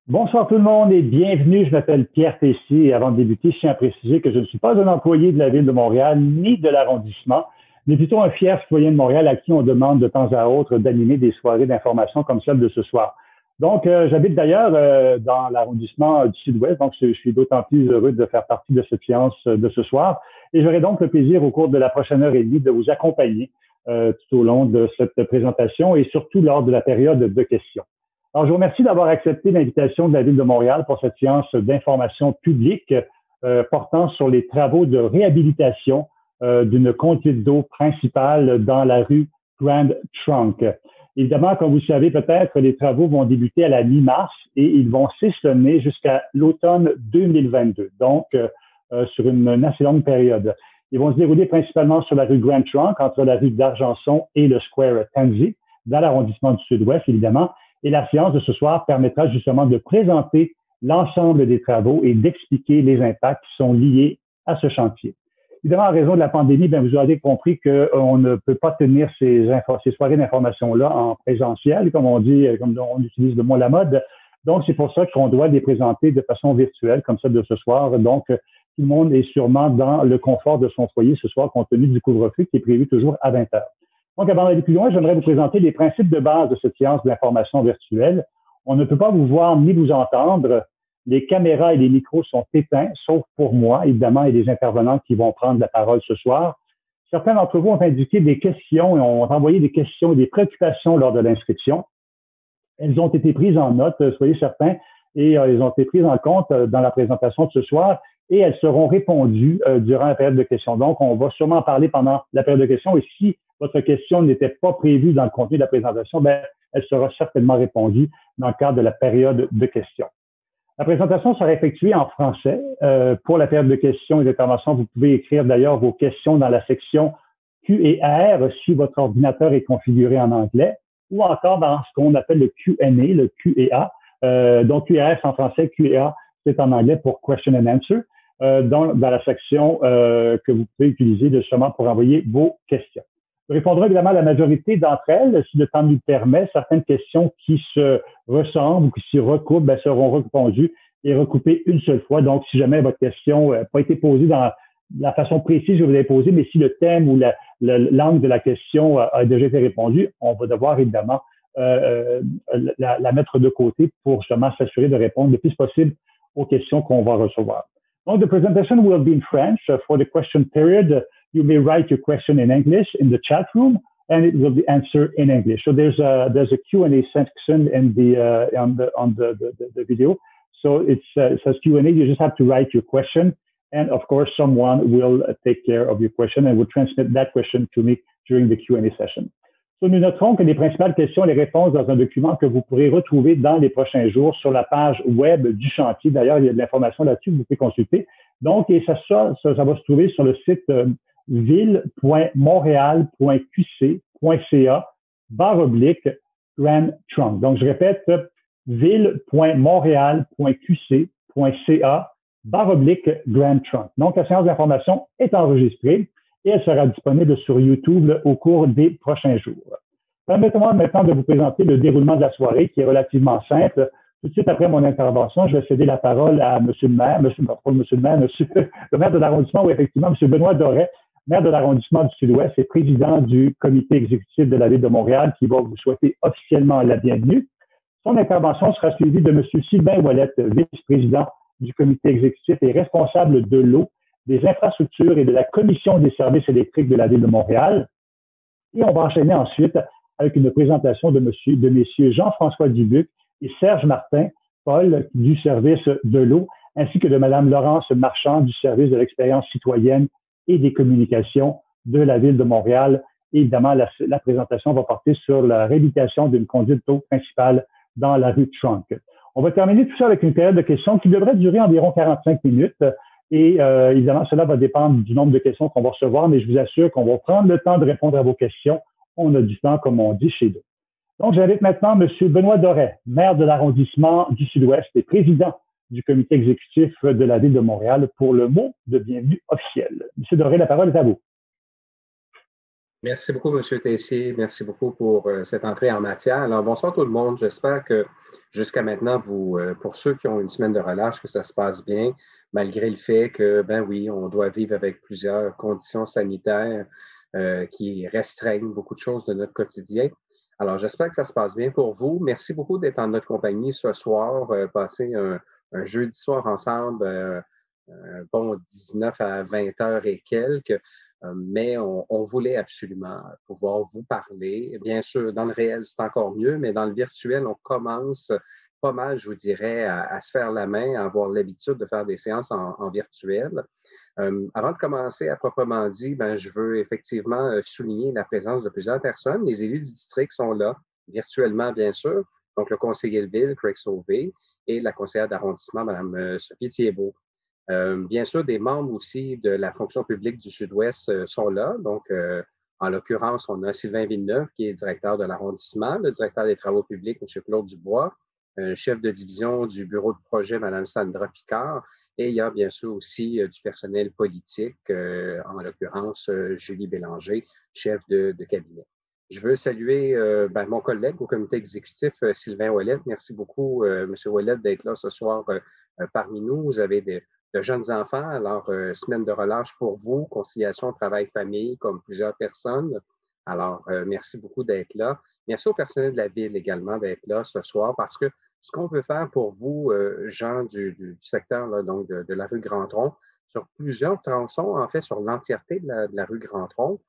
Bonsoir tout le monde et bienvenue. Je m'appelle Pierre Tessier et avant de débuter, je tiens à préciser que je ne suis pas un employé de la Ville de Montréal ni de l'arrondissement, mais plutôt un fier citoyen de Montréal à qui on demande de temps à autre d'animer des soirées d'information comme celle de ce soir. Donc, j'habite d'ailleurs dans l'arrondissement du Sud-Ouest, donc je suis d'autant plus heureux de faire partie de cette séance de ce soir et j'aurai donc le plaisir au cours de la prochaine heure et demie de vous accompagner tout au long de cette présentation et surtout lors de la période de questions. Alors, je vous remercie d'avoir accepté l'invitation de la Ville de Montréal pour cette séance d'information publique portant sur les travaux de réhabilitation d'une conduite d'eau principale dans la rue Grand Trunk. Évidemment, comme vous le savez peut-être, les travaux vont débuter à la mi-mars et ils vont s'échelonner jusqu'à l'automne 2022, donc sur une assez longue période. Ils vont se dérouler principalement sur la rue Grand Trunk, entre la rue d'Argenson et le Square Tansey, dans l'arrondissement du Sud-Ouest, évidemment. Et la séance de ce soir permettra justement de présenter l'ensemble des travaux et d'expliquer les impacts qui sont liés à ce chantier. Évidemment, en raison de la pandémie, bien, vous aurez compris qu'on ne peut pas tenir ces soirées d'information-là en présentiel, comme on dit, comme on utilise le mot à la mode. Donc, c'est pour ça qu'on doit les présenter de façon virtuelle, comme celle de ce soir. Donc, tout le monde est sûrement dans le confort de son foyer ce soir, compte tenu du couvre-feu qui est prévu toujours à 20 heures. Donc, avant d'aller plus loin, j'aimerais vous présenter les principes de base de cette séance d'information virtuelle. On ne peut pas vous voir ni vous entendre. Les caméras et les micros sont éteints, sauf pour moi, évidemment, et les intervenants qui vont prendre la parole ce soir. Certains d'entre vous ont indiqué des questions et ont envoyé des questions et des préoccupations lors de l'inscription. Elles ont été prises en note, soyez certains, et elles ont été prises en compte dans la présentation de ce soir et elles seront répondues durant la période de questions. Donc, on va sûrement en parler pendant la période de questions et si votre question n'était pas prévue dans le contenu de la présentation, bien, elle sera certainement répondue dans le cadre de la période de questions. La présentation sera effectuée en français. Pour la période de questions et d'intervention, vous pouvez écrire d'ailleurs vos questions dans la section Q et R si votre ordinateur est configuré en anglais ou encore dans ce qu'on appelle le Q&A, le Q et A. Donc, Q et R, c'est en français, Q et A, c'est en anglais pour Question and Answer, dans la section que vous pouvez utiliser justement pour envoyer vos questions. Je répondrai évidemment à la majorité d'entre elles, si le temps nous le permet. Certaines questions qui se ressemblent ou qui s'y recoupent ben, seront répondues et recoupées une seule fois. Donc, si jamais votre question n'a pas été posée dans la façon précise que vous l'avez posée, mais si le thème ou l'angle de la question a déjà été répondu, on va devoir évidemment la mettre de côté pour justement s'assurer de répondre le plus possible aux questions qu'on va recevoir. Donc, the presentation will be in French. For the question period, you may write your question in English in the chat room, and it will be answered in English. So there's a Q&A section in on the video. So it says Q&A. You just have to write your question, and of course, someone will take care of your question and will transmit that question to me during the Q&A session. So, nous noterons que les principales questions et les réponses dans un document que vous pourrez retrouver dans les prochains jours sur la page web du chantier. D'ailleurs, il y a de l'information là-dessus que vous pouvez consulter. Donc, et ça va se trouver sur le site ville.montréal.qc.ca/Grand Trunk. Donc, je répète, ville.montréal.qc.ca/Grand Trunk. Donc, la séance d'information est enregistrée et elle sera disponible sur YouTube au cours des prochains jours. Permettez-moi maintenant de vous présenter le déroulement de la soirée qui est relativement simple. Tout de suite après mon intervention, je vais céder la parole à M. le maire, le maire de l'arrondissement, où effectivement, M. Benoît Doré, maire de l'arrondissement du Sud-Ouest et président du comité exécutif de la Ville de Montréal, qui va vous souhaiter officiellement la bienvenue. Son intervention sera suivie de M. Sylvain Ouellette, vice-président du comité exécutif et responsable de l'eau, des infrastructures et de la Commission des services électriques de la Ville de Montréal. Et on va enchaîner ensuite avec une présentation de messieurs Jean-François Dubuc et Serge Martin-Paul du service de l'eau, ainsi que de Mme Laurence Marchand du service de l'expérience citoyenne et des communications de la Ville de Montréal. Et évidemment, la présentation va porter sur la réhabilitation d'une conduite d'eau principale dans la rue Trunk. On va terminer tout ça avec une période de questions qui devrait durer environ 45 minutes. Et évidemment, cela va dépendre du nombre de questions qu'on va recevoir, mais je vous assure qu'on va prendre le temps de répondre à vos questions. On a du temps, comme on dit chez nous. Donc, j'invite maintenant M. Benoît Doré, maire de l'arrondissement du Sud-Ouest et président du comité exécutif de la Ville de Montréal, pour le mot de bienvenue officiel. M. Doré, la parole est à vous. Merci beaucoup, M. Tessier. Merci beaucoup pour cette entrée en matière. Alors, bonsoir tout le monde. J'espère que jusqu'à maintenant, pour ceux qui ont une semaine de relâche, que ça se passe bien, malgré le fait que, ben oui, on doit vivre avec plusieurs conditions sanitaires qui restreignent beaucoup de choses de notre quotidien. Alors, j'espère que ça se passe bien pour vous. Merci beaucoup d'être en notre compagnie ce soir, passer un jeudi soir ensemble, un bon 19 à 20 heures et quelques. Mais on voulait absolument pouvoir vous parler. Bien sûr, dans le réel, c'est encore mieux, mais dans le virtuel, on commence pas mal, je vous dirais, à se faire la main, à avoir l'habitude de faire des séances en virtuel. Avant de commencer à proprement dit, ben, je veux effectivement souligner la présence de plusieurs personnes. Les élus du district sont là, virtuellement, bien sûr. Donc, le conseiller de ville, Craig Sauvé, et la conseillère d'arrondissement, Mme Sophie Thiebaud. Bien sûr, des membres aussi de la fonction publique du Sud-Ouest sont là. Donc, en l'occurrence, on a Sylvain Villeneuve, qui est directeur de l'arrondissement, le directeur des travaux publics, M. Claude Dubois, chef de division du bureau de projet, Mme Sandra Picard, et il y a bien sûr aussi du personnel politique, en l'occurrence, Julie Bélanger, chef de cabinet. Je veux saluer mon collègue au comité exécutif, Sylvain Ouellet. Merci beaucoup, M. Ouellet, d'être là ce soir parmi nous. Vous avez de jeunes enfants. Alors, semaine de relâche pour vous, conciliation travail-famille, comme plusieurs personnes. Alors, merci beaucoup d'être là. Merci au personnel de la ville également d'être là ce soir parce que ce qu'on veut faire pour vous, gens du secteur là, donc de la rue Grand-Tronc, sur plusieurs tronçons, en fait, sur l'entièreté de la rue Grand-Tronc,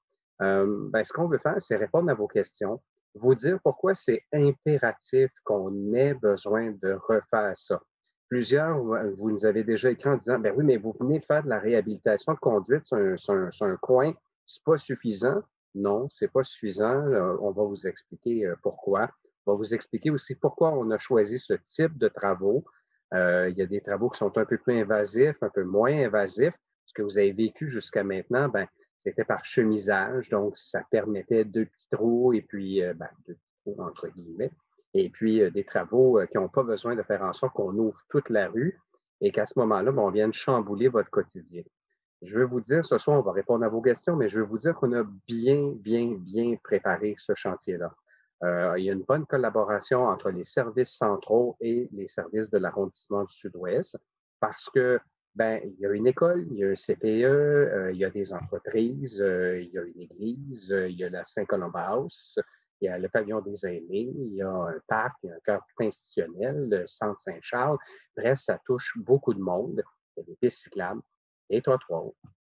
ce qu'on veut faire, c'est répondre à vos questions, vous dire pourquoi c'est impératif qu'on ait besoin de refaire ça. Plusieurs, vous nous avez déjà écrit en disant, ben oui, mais vous venez de faire de la réhabilitation de conduite sur un coin, c'est pas suffisant. Non, c'est pas suffisant. On va vous expliquer pourquoi. On va vous expliquer aussi pourquoi on a choisi ce type de travaux. Il y a des travaux qui sont un peu plus invasifs, un peu moins invasifs. Ce que vous avez vécu jusqu'à maintenant, ben, c'était par chemisage, donc ça permettait deux petits trous et puis deux petits trous entre guillemets et puis des travaux qui n'ont pas besoin de faire en sorte qu'on ouvre toute la rue et qu'à ce moment-là, on vienne chambouler votre quotidien. Je veux vous dire, ce soir, on va répondre à vos questions, mais je veux vous dire qu'on a bien préparé ce chantier-là. Il y a une bonne collaboration entre les services centraux et les services de l'arrondissement du Sud-Ouest parce que, ben, il y a une école, il y a un CPE, il y a des entreprises, il y a une église, il y a la Saint-Colombaus, il y a le pavillon des aînés, il y a un parc, il y a un cœur institutionnel, le centre Saint-Charles. Bref, ça touche beaucoup de monde. Il y a des pistes cyclables, des trottoirs.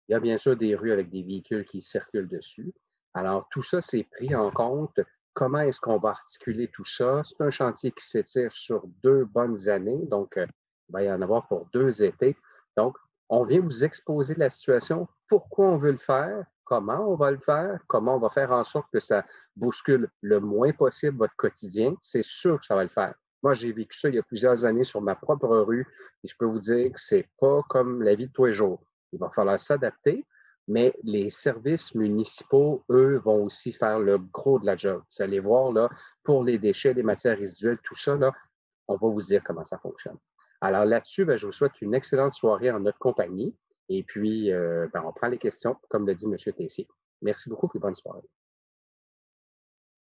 Il y a bien sûr des rues avec des véhicules qui circulent dessus. Alors, tout ça, c'est pris en compte. Comment est-ce qu'on va articuler tout ça? C'est un chantier qui s'étire sur 2 bonnes années, donc il va y en avoir pour 2 étés. Donc, on vient vous exposer la situation, pourquoi on veut le faire, comment on va le faire, comment on va faire en sorte que ça bouscule le moins possible votre quotidien. C'est sûr que ça va le faire. Moi, j'ai vécu ça il y a plusieurs années sur ma propre rue et je peux vous dire que c'est pas comme la vie de tous les jours. Il va falloir s'adapter, mais les services municipaux, eux, vont aussi faire le gros de la job. Vous allez voir, là, pour les déchets, les matières résiduelles, tout ça, là, on va vous dire comment ça fonctionne. Alors là-dessus, je vous souhaite une excellente soirée en notre compagnie. Et puis, on prend les questions, comme l'a dit M. Tessier. Merci beaucoup et bonne soirée.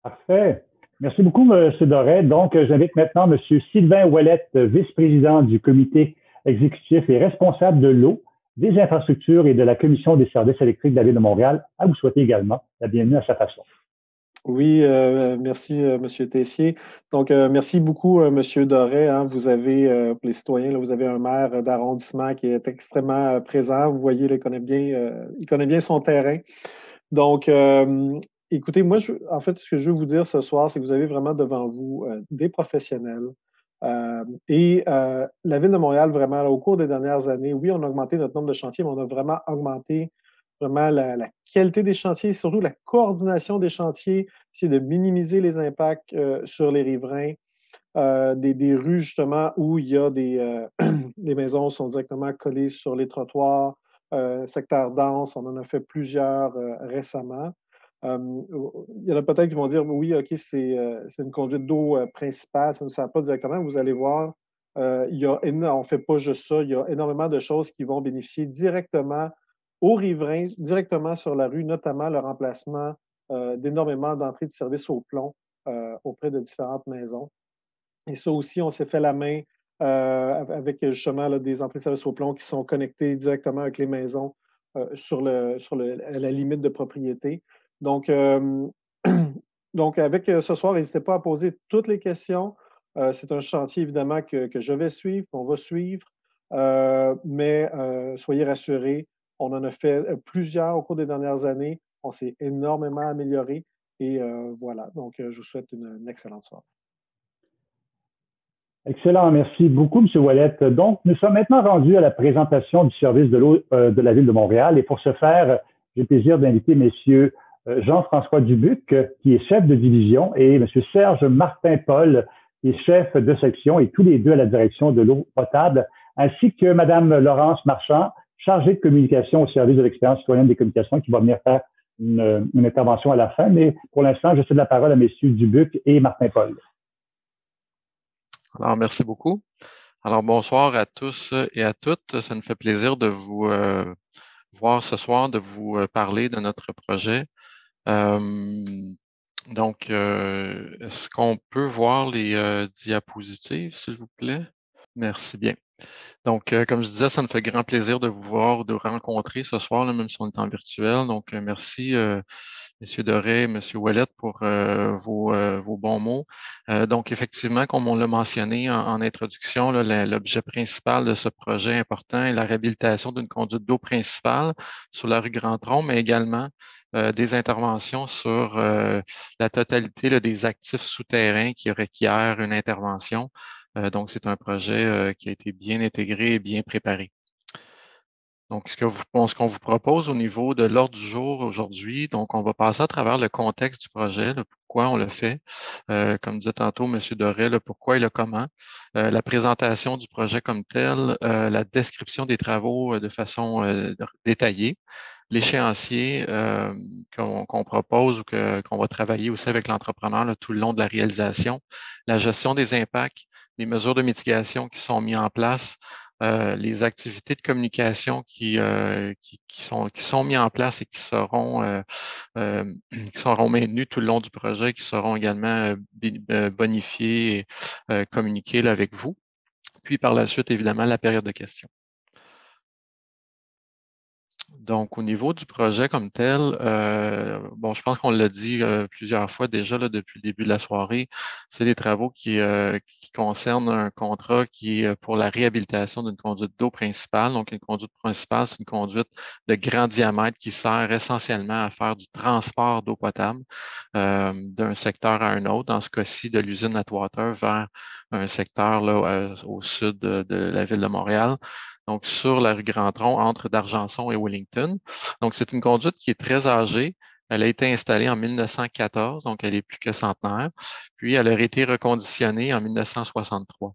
Parfait. Merci beaucoup, M. Doré. Donc, j'invite maintenant M. Sylvain Ouellet, vice-président du comité exécutif et responsable de l'eau, des infrastructures et de la Commission des services électriques de la Ville de Montréal, à vous souhaiter également la bienvenue à sa façon. Oui, merci, M. Tessier. Donc, merci beaucoup, M. Doré. Hein. Vous avez, pour les citoyens, là, vous avez un maire d'arrondissement qui est extrêmement présent. Vous voyez, là, il connaît bien son terrain. Donc, écoutez, moi, en fait, ce que je veux vous dire ce soir, c'est que vous avez vraiment devant vous des professionnels. La Ville de Montréal, vraiment, là, au cours des dernières années, oui, on a augmenté notre nombre de chantiers, mais on a vraiment augmenté vraiment la qualité des chantiers, surtout la coordination des chantiers, c'est de minimiser les impacts sur les riverains, des rues justement où il y a les maisons sont directement collées sur les trottoirs, secteur dense, on en a fait plusieurs récemment. Il y en a peut-être qui vont dire oui, OK, c'est une conduite d'eau principale, ça ne sert pas directement. Vous allez voir, on ne fait pas juste ça, il y a énormément de choses qui vont bénéficier directement aux riverains, directement sur la rue, notamment le remplacement d'énormément d'entrées de services au plomb auprès de différentes maisons. Et ça aussi, on s'est fait la main avec justement là, des entrées de services au plomb qui sont connectées directement avec les maisons à la limite de propriété. Donc, donc avec ce soir, n'hésitez pas à poser toutes les questions. C'est un chantier, évidemment, que je vais suivre, qu'on va suivre, mais soyez rassurés, on en a fait plusieurs au cours des dernières années. On s'est énormément amélioré et voilà. Donc, je vous souhaite une excellente soirée. Excellent, merci beaucoup, M. Ouellette. Donc, nous sommes maintenant rendus à la présentation du service de l'eau de la Ville de Montréal. Et pour ce faire, j'ai le plaisir d'inviter M. Jean-François Dubuc, qui est chef de division, et M. Serge Martin-Paul, qui est chef de section, et tous les deux à la direction de l'eau potable, ainsi que Mme Laurence Marchand, chargée de communication au service de l'expérience citoyenne des communications, qui va venir faire une intervention à la fin. Mais pour l'instant, je cède la parole à M. Dubuc et Martin-Paul. Alors, merci beaucoup. Alors, bonsoir à tous et à toutes. Ça nous fait plaisir de vous voir ce soir, de vous parler de notre projet. Donc, est-ce qu'on peut voir les diapositives, s'il vous plaît? Merci bien. Donc, comme je disais, ça me fait grand plaisir de vous voir, de vous rencontrer ce soir, là, même si on est en virtuel. Donc, merci, M. Doré, M. Ouellette, pour vos bons mots. Donc, effectivement, comme on l'a mentionné en introduction, l'objet principal de ce projet important est la réhabilitation d'une conduite d'eau principale sur la rue Grand-Tronc, mais également des interventions sur la totalité là, des actifs souterrains qui requièrent une intervention. Donc, c'est un projet qui a été bien intégré et bien préparé. Donc, ce qu'on vous propose au niveau de l'ordre du jour aujourd'hui, donc on va passer à travers le contexte du projet, le pourquoi on le fait, comme disait tantôt M. Doré, le pourquoi et le comment, la présentation du projet comme tel, la description des travaux de façon détaillée, l'échéancier qu'on propose ou qu'on va travailler aussi avec l'entrepreneur tout le long de la réalisation, la gestion des impacts, les mesures de mitigation qui sont mises en place, les activités de communication qui sont mises en place et qui seront maintenues tout le long du projet, qui seront également bonifiées et communiquées là, avec vous. Puis par la suite, évidemment, la période de questions. Donc, au niveau du projet comme tel, bon, je pense qu'on l'a dit plusieurs fois déjà là, depuis le début de la soirée, c'est des travaux qui concernent un contrat qui est pour la réhabilitation d'une conduite d'eau principale. Donc, une conduite principale, c'est une conduite de grand diamètre qui sert essentiellement à faire du transport d'eau potable d'un secteur à un autre, dans ce cas-ci de l'usine Atwater vers un secteur là, au sud de la ville de Montréal. Donc, sur la rue Grand-Tronc, entre d'Argenson et Wellington. Donc, c'est une conduite qui est très âgée. Elle a été installée en 1914, donc elle est plus que centenaire. Puis, elle aurait été reconditionnée en 1963.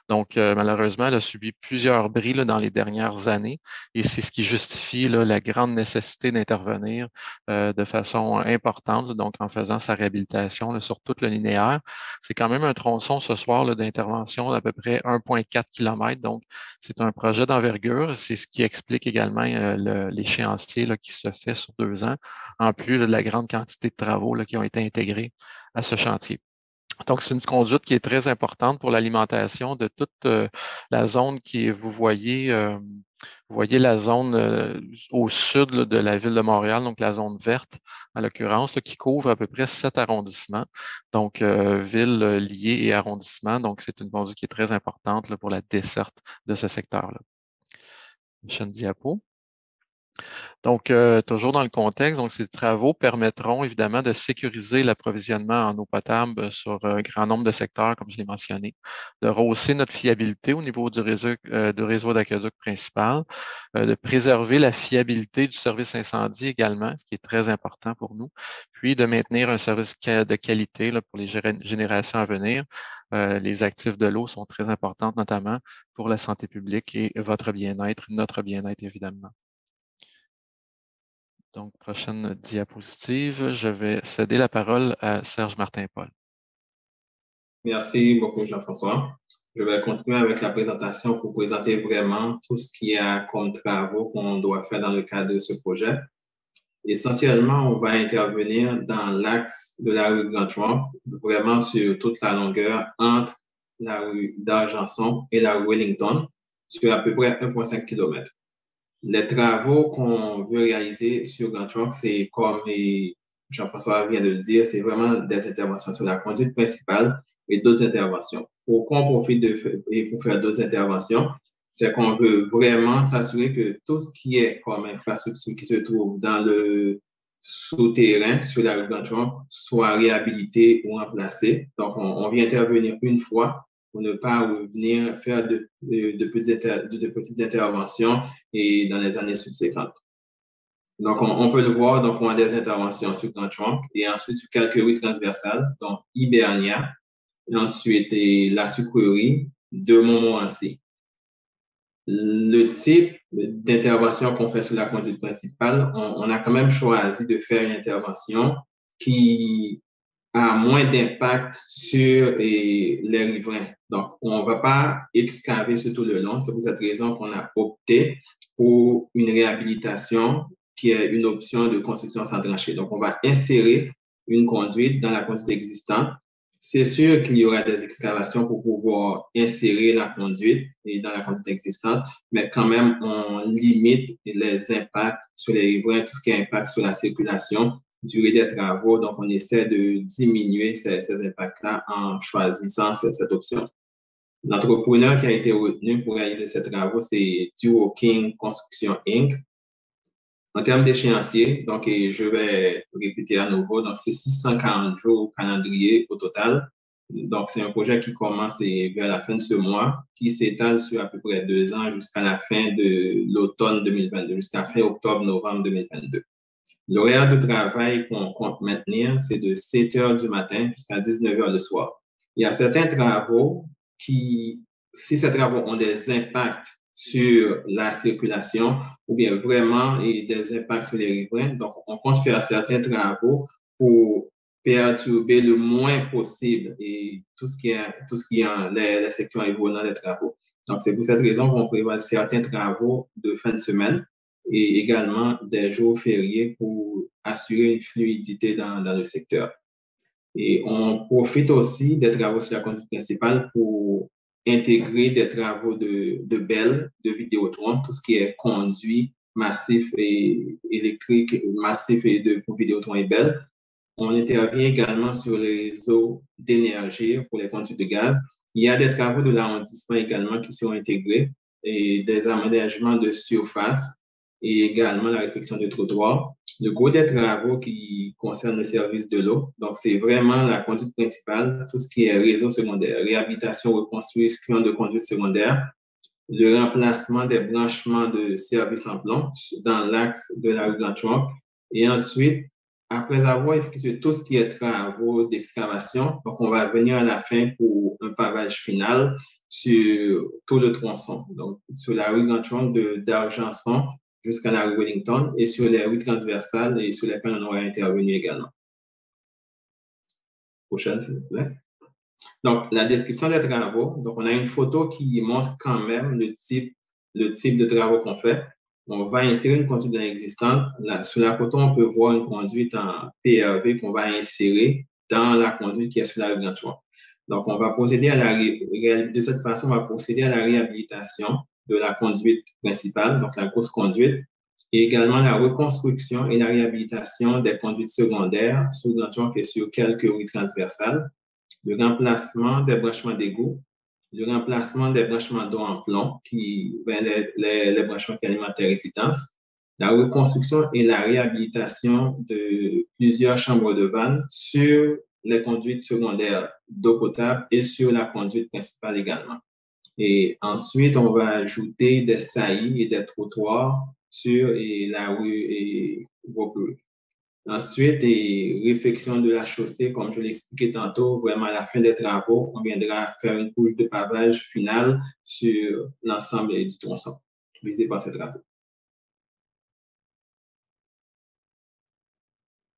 Donc, malheureusement, elle a subi plusieurs bris là, dans les dernières années et c'est ce qui justifie là, la grande nécessité d'intervenir de façon importante, là, donc en faisant sa réhabilitation là, sur tout le linéaire. C'est quand même un tronçon ce soir d'intervention d'à peu près 1,4 km. Donc, c'est un projet d'envergure. C'est ce qui explique également l'échéancier qui se fait sur 2 ans, en plus de la grande quantité de travaux là, qui ont été intégrés à ce chantier. Donc, c'est une conduite qui est très importante pour l'alimentation de toute la zone vous voyez la zone au sud là, de la ville de Montréal, donc la zone verte, en l'occurrence, qui couvre à peu près 7 arrondissements, donc villes liées et arrondissements. Donc, c'est une conduite qui est très importante là, pour la desserte de ce secteur-là. Prochaine diapo. Donc, toujours dans le contexte, donc ces travaux permettront évidemment de sécuriser l'approvisionnement en eau potable sur un grand nombre de secteurs, comme je l'ai mentionné, de rehausser notre fiabilité au niveau du réseau d'aqueduc principal, de préserver la fiabilité du service incendie également, ce qui est très important pour nous, puis de maintenir un service de qualité là, pour les générations à venir. Les actifs de l'eau sont très importants, notamment pour la santé publique et votre bien-être, notre bien-être évidemment. Donc, prochaine diapositive, je vais céder la parole à Serge Martin-Paul. Merci beaucoup, Jean-François. Je vais continuer avec la présentation pour présenter vraiment tout ce qu'il y a comme travaux qu'on doit faire dans le cadre de ce projet. Essentiellement, on va intervenir dans l'axe de la rue Grand Trunk, vraiment sur toute la longueur entre la rue d'Argenson et la rue Wellington, sur à peu près 1,5 km. Les travaux qu'on veut réaliser sur Grand Trunk, c'est comme Jean-François vient de le dire, c'est vraiment des interventions sur la conduite principale et d'autres interventions. Pourquoi on profite pour faire d'autres interventions? C'est qu'on veut vraiment s'assurer que tout ce qui est comme infrastructure qui se trouve dans le souterrain sur la rue Grand Trunk soit réhabilité ou remplacé. Donc, on vient intervenir une fois pour ne pas revenir faire de petites interventions et dans les années subséquentes. Donc, on peut le voir, donc on a des interventions sur Grand Trunk et ensuite sur quelques rues transversales, donc Hibernia, et ensuite la sucrerie de Montmorency. Le type d'intervention qu'on fait sur la conduite principale, on a quand même choisi de faire une intervention qui a moins d'impact sur les riverains. Donc, on ne va pas excaver sur tout le long. C'est pour cette raison qu'on a opté pour une réhabilitation qui est une option de construction sans tranchée. Donc, on va insérer une conduite dans la conduite existante. C'est sûr qu'il y aura des excavations pour pouvoir insérer la conduite et dans la conduite existante, mais quand même, on limite les impacts sur les riverains, tout ce qui impact sur la circulation, durée des travaux. Donc, on essaie de diminuer ces impacts-là en choisissant cette option. L'entrepreneur qui a été retenu pour réaliser ces travaux, c'est Duo King Construction Inc. En termes d'échéancier, donc, et je vais répéter à nouveau, donc c'est 640 jours calendrier au total. Donc, c'est un projet qui commence vers la fin de ce mois, qui s'étale sur à peu près 2 ans jusqu'à la fin de l'automne 2022, jusqu'à fin octobre-novembre 2022. L'horaire de travail qu'on compte maintenir, c'est de 7 heures du matin jusqu'à 19 heures le soir. Il y a certains travaux qui, si ces travaux ont des impacts sur la circulation ou bien vraiment des impacts sur les riverains, donc on compte faire certains travaux pour perturber le moins possible et tout ce qui est les secteurs environnants des travaux. Donc, c'est pour cette raison qu'on prévoit certains travaux de fin de semaine et également des jours fériés pour assurer une fluidité dans le secteur. Et on profite aussi des travaux sur la conduite principale pour intégrer des travaux de BEL, de Vidéotron, tout ce qui est conduit massif et électrique, massif et pour Vidéotron et BEL. On intervient également sur les réseaux d'énergie pour les conduites de gaz. Il y a des travaux de l'arrondissement également qui seront intégrés et des aménagements de surface et également la réfection de trottoirs. Le gros des travaux qui concernent le service de l'eau, donc c'est vraiment la conduite principale, tout ce qui est réseau secondaire, réhabilitation, reconstruction de conduite secondaire, le remplacement des branchements de services en plomb dans l'axe de la rue Grand Trunk. Et ensuite, après avoir effectué tout ce qui est travaux d'excavation, donc on va venir à la fin pour un pavage final sur tout le tronçon. Donc, sur la rue Grand Trunk d'Argenson jusqu'à la rue Wellington et sur les rues transversales et sur lesquelles on aura intervenu également. Prochaine, s'il vous plaît. Donc, la description des travaux. Donc, on a une photo qui montre quand même le type de travaux qu'on fait. On va insérer une conduite existante. Sur la photo, on peut voir une conduite en PRV qu'on va insérer dans la conduite qui est sur la rue Grand Trunk. Donc, on va procéder de cette façon, on va procéder à la réhabilitation de la conduite principale, donc la grosse conduite, et également la reconstruction et la réhabilitation des conduites secondaires sur Grand Trunk et sur quelques rues transversales, le remplacement des branchements d'égout, le remplacement des branchements d'eau en plomb, les branchements qui alimentent les résidences, la reconstruction et la réhabilitation de plusieurs chambres de vannes sur les conduites secondaires d'eau potable et sur la conduite principale également. Et ensuite, on va ajouter des saillies et des trottoirs sur la rue Vauquelin. Ensuite, réfection de la chaussée, comme je l'ai expliqué tantôt, vraiment à la fin des travaux, on viendra faire une couche de pavage finale sur l'ensemble du tronçon visé par ces travaux.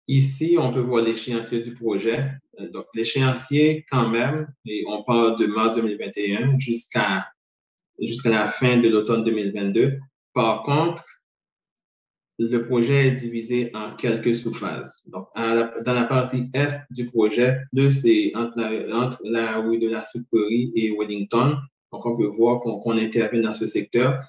Ici, on peut voir l'échéancier du projet. Donc, l'échéancier, quand même, et on part de mars 2021 jusqu'à la fin de l'automne 2022. Par contre, le projet est divisé en quelques sous-phases. Donc, dans la partie est du projet, c'est entre la rue de la Souperie et Wellington. Donc, on peut voir qu'on intervient dans ce secteur.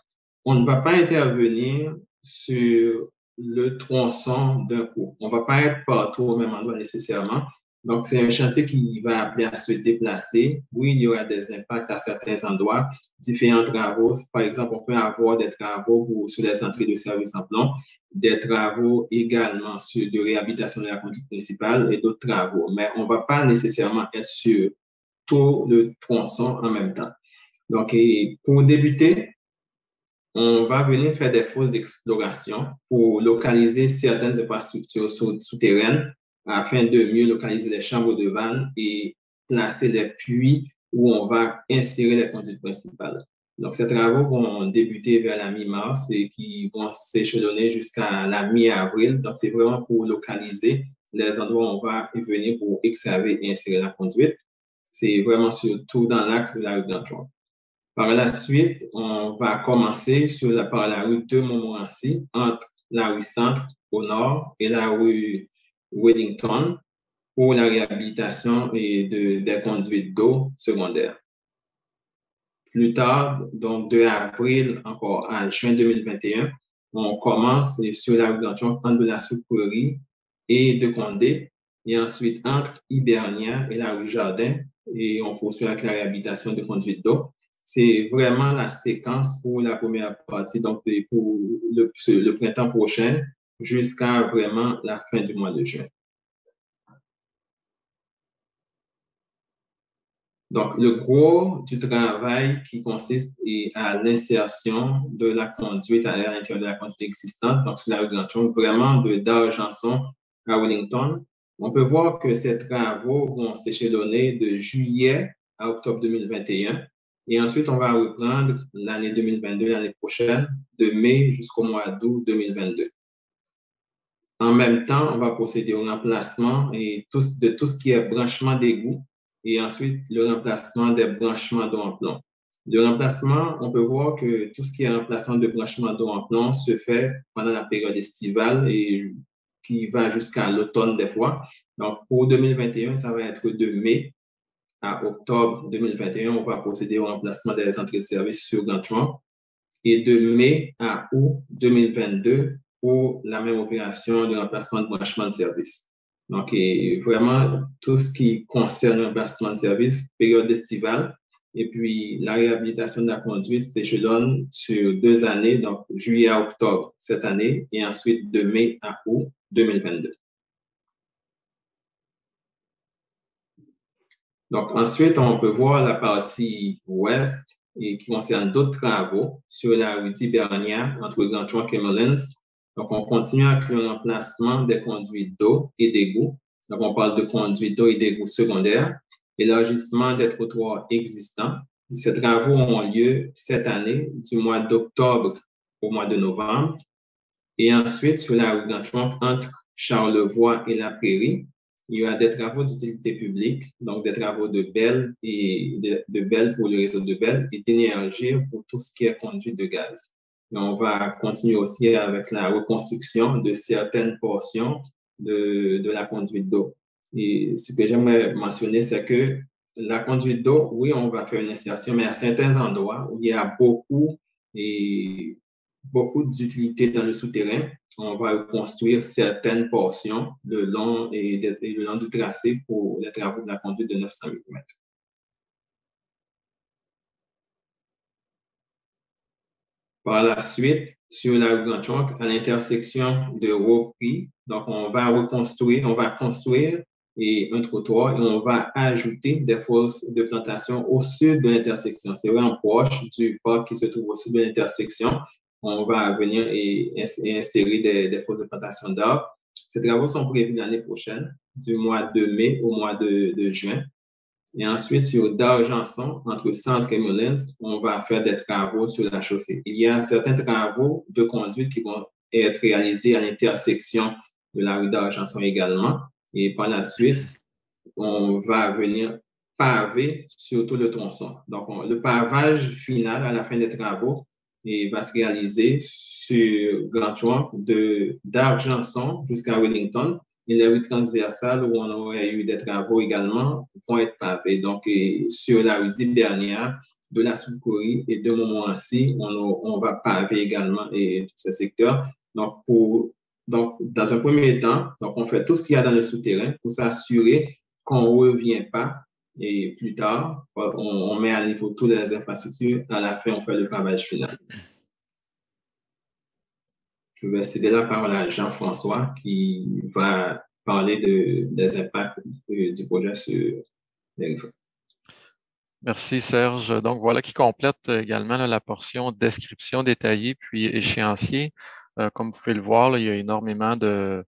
On ne va pas intervenir sur le tronçon d'un coup. On ne va pas être partout au même endroit nécessairement. Donc, c'est un chantier qui va appeler à se déplacer. Oui, il y aura des impacts à certains endroits, différents travaux. Par exemple, on peut avoir des travaux sur les entrées de service en plomb, des travaux également de réhabilitation de la conduite principale et d'autres travaux. Mais on ne va pas nécessairement être sur tout le tronçon en même temps. Donc, pour débuter, on va venir faire des fausses explorations pour localiser certaines infrastructures souterraines afin de mieux localiser les chambres de vannes et placer les puits où on va insérer les conduites principales. Donc, ces travaux vont débuter vers la mi-mars et qui vont s'échelonner jusqu'à la mi-avril. Donc, c'est vraiment pour localiser les endroits où on va y venir pour excaver et insérer la conduite. C'est vraiment surtout dans l'axe de la rue d'Antoine. Par la suite, on va commencer par la rue de Montmorency, entre la rue Centre au nord et la rue Wellington pour la réhabilitation des conduites d'eau secondaires. Plus tard, donc de avril encore à juin 2021, on commence sur la rue d'Antoine entre la Souperie et de Condé, et ensuite entre Hibernia et la rue Jardin, et on poursuit avec la réhabilitation de conduites d'eau. C'est vraiment la séquence pour la première partie, donc pour le printemps prochain jusqu'à vraiment la fin du mois de juin. Donc, le gros du travail qui consiste à l'insertion de la conduite à l'intérieur de la conduite existante, donc sur la rue Grandchon, vraiment d'Argenson à Wellington. On peut voir que ces travaux vont s'échelonner de juillet à octobre 2021. Et ensuite, on va reprendre l'année 2022, l'année prochaine, de mai jusqu'au mois d'août 2022. En même temps, on va procéder au remplacement de tout ce qui est branchement d'égout et ensuite le remplacement des branchements d'eau en plomb. Le remplacement, on peut voir que tout ce qui est remplacement de branchements d'eau en plomb se fait pendant la période estivale et qui va jusqu'à l'automne des fois. Donc, pour 2021, ça va être de mai à octobre 2021, on va procéder au remplacement des entrées de service sur Gantuan et de mai à août 2022 pour la même opération de remplacement de branchement de service. Donc, vraiment, tout ce qui concerne le remplacement de service, période estivale, et puis la réhabilitation de la conduite s'échelonne sur 2 années, donc juillet à octobre cette année, et ensuite de mai à août 2022. Donc, ensuite, on peut voir la partie ouest et qui concerne d'autres travaux sur la rue d'Hibernia entre Gantuan et Mullins. Donc, on continue avec le remplacement des conduites d'eau et d'égouts. Donc, on parle de conduites d'eau et d'égouts secondaires, élargissement des trottoirs existants. Ces travaux ont lieu cette année, du mois d'octobre au mois de novembre. Et ensuite, sur la rue Gantuan, entre Charlevoix et la Prairie, il y a des travaux d'utilité publique, donc des travaux de Bell et de Bell pour le réseau de Bell et d'énergie pour tout ce qui est conduite de gaz. Et on va continuer aussi avec la reconstruction de certaines portions de la conduite d'eau. Et ce que j'aimerais mentionner, c'est que la conduite d'eau, oui, on va faire une insertion, mais à certains endroits où il y a beaucoup d'utilités dans le souterrain, on va construire certaines portions le long du tracé pour les travaux de la conduite de 900 mm. Par la suite, sur la rue Gantuan, à l'intersection de Roperie, donc on va construire un trottoir et on va ajouter des fosses de plantation au sud de l'intersection. C'est vraiment proche du parc qui se trouve au sud de l'intersection. On va venir et insérer des fosses de plantation d'arbres. Ces travaux sont prévus l'année prochaine, du mois de mai au mois de juin. Et ensuite, sur d'Argenson, entre Centre et Mullins, on va faire des travaux sur la chaussée. Il y a certains travaux de conduite qui vont être réalisés à l'intersection de la rue d'Argenson également. Et par la suite, on va venir paver sur tout le tronçon. Donc, le pavage final à la fin des travaux et va se réaliser sur Grand Tronc d'Argenson jusqu'à Wellington. Et les rues transversales où on aurait eu des travaux également vont être pavées. Donc, sur la rue d'Hibernia, de la Soucourie et de Montmorency, on va paver également ce secteur. Donc, dans un premier temps, donc on fait tout ce qu'il y a dans le souterrain pour s'assurer qu'on ne revient pas. Et plus tard, on met à niveau toutes les infrastructures. À la fin, on fait le pavage final. Je vais céder la parole à Jean-François qui va parler des impacts du projet sur les réformes. Merci Serge. Donc voilà qui complète également la portion description détaillée puis échéancier. Comme vous pouvez le voir, là, il y a énormément de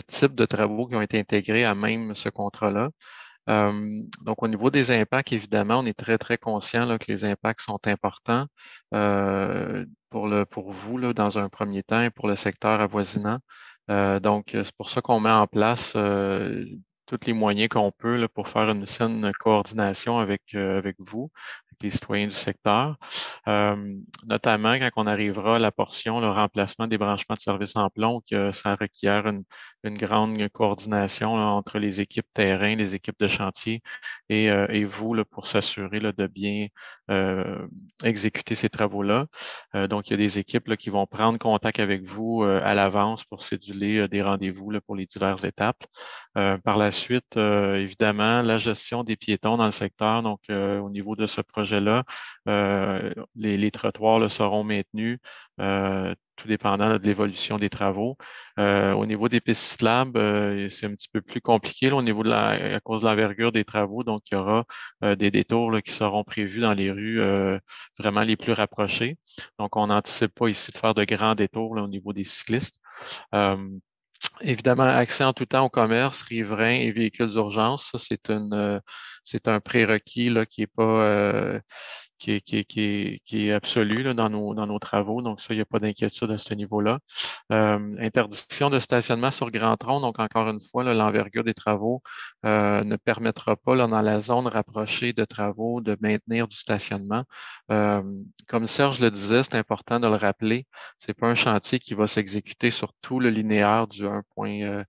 types de travaux qui ont été intégrés à même ce contrat-là. Donc, au niveau des impacts, évidemment, on est très, très conscient là, que les impacts sont importants pour vous là, dans un premier temps et pour le secteur avoisinant. Donc, c'est pour ça qu'on met en place tous les moyens qu'on peut là, pour faire une saine coordination avec vous, avec les citoyens du secteur. Notamment quand on arrivera à la portion, le remplacement des branchements de services en plomb, que ça requiert une grande coordination là, entre les équipes terrain, les équipes de chantier et vous là, pour s'assurer de bien exécuter ces travaux-là. Donc, il y a des équipes là, qui vont prendre contact avec vous à l'avance pour céduler des rendez-vous là, pour les diverses étapes. Par la suite, évidemment, la gestion des piétons dans le secteur. Donc, au niveau de ce projet-là, les trottoirs là, seront maintenus, tout dépendant de l'évolution des travaux. Au niveau des pistes cyclables, c'est un petit peu plus compliqué là, au niveau à cause de l'envergure des travaux. Donc, il y aura des détours là, qui seront prévus dans les rues vraiment les plus rapprochées. Donc, on n'anticipe pas ici de faire de grands détours là, au niveau des cyclistes. Évidemment, accès en tout temps au commerce, riverains et véhicules d'urgence, ça c'est un prérequis là, qui est pas qui est absolu là, dans nos travaux. Donc, ça, il n'y a pas d'inquiétude à ce niveau-là. Interdiction de stationnement sur Grand Tronc. Donc, encore une fois, l'envergure des travaux ne permettra pas, là, dans la zone rapprochée de travaux, de maintenir du stationnement. Comme Serge le disait, c'est important de le rappeler. C'est pas un chantier qui va s'exécuter sur tout le linéaire du 1,4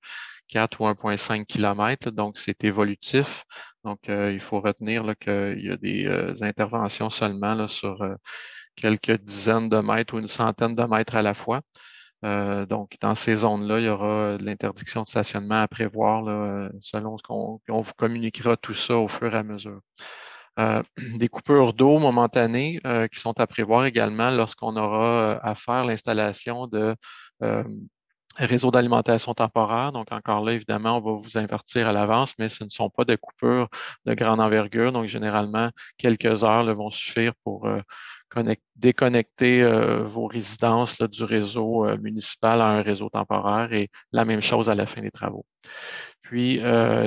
ou 1,5 km. Donc, c'est évolutif. Donc, il faut retenir qu'il y a des interventions seulement là, sur quelques dizaines de mètres ou une centaine de mètres à la fois. Donc, dans ces zones-là, il y aura de l'interdiction de stationnement à prévoir là, selon ce on vous communiquera tout ça au fur et à mesure. Des coupures d'eau momentanées qui sont à prévoir également lorsqu'on aura à faire l'installation de réseau d'alimentation temporaire. Donc, encore là, évidemment, on va vous avertir à l'avance, mais ce ne sont pas des coupures de grande envergure. Donc, généralement, quelques heures là, vont suffire pour déconnecter vos résidences là, du réseau municipal à un réseau temporaire et la même chose à la fin des travaux. Puis,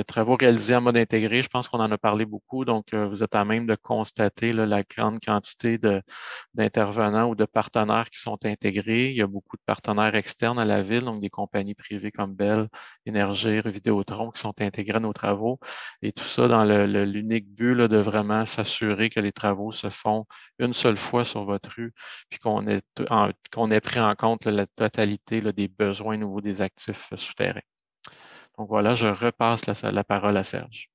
travaux réalisés en mode intégré, je pense qu'on en a parlé beaucoup. Donc, vous êtes à même de constater là, la grande quantité d'intervenants ou de partenaires qui sont intégrés. Il y a beaucoup de partenaires externes à la ville, donc des compagnies privées comme Bell, Énergir, Vidéotron qui sont intégrés à nos travaux. Et tout ça dans l'unique but là, de vraiment s'assurer que les travaux se font une seule fois sur votre rue, puis qu'on ait pris en compte là, la totalité là, des besoins nouveaux des actifs souterrains. Donc voilà, je repasse la parole à Serge.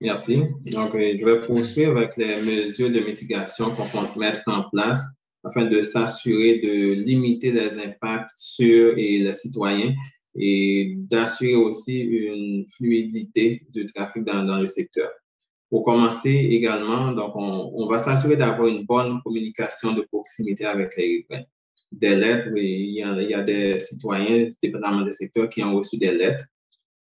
Merci. Donc, je vais poursuivre avec les mesures de mitigation qu'on compte mettre en place afin de s'assurer de limiter les impacts sur les citoyens et d'assurer aussi une fluidité du trafic dans le secteur. Pour commencer également, donc on va s'assurer d'avoir une bonne communication de proximité avec les riverains. Des lettres, il y a des citoyens, dépendamment des secteurs, qui ont reçu des lettres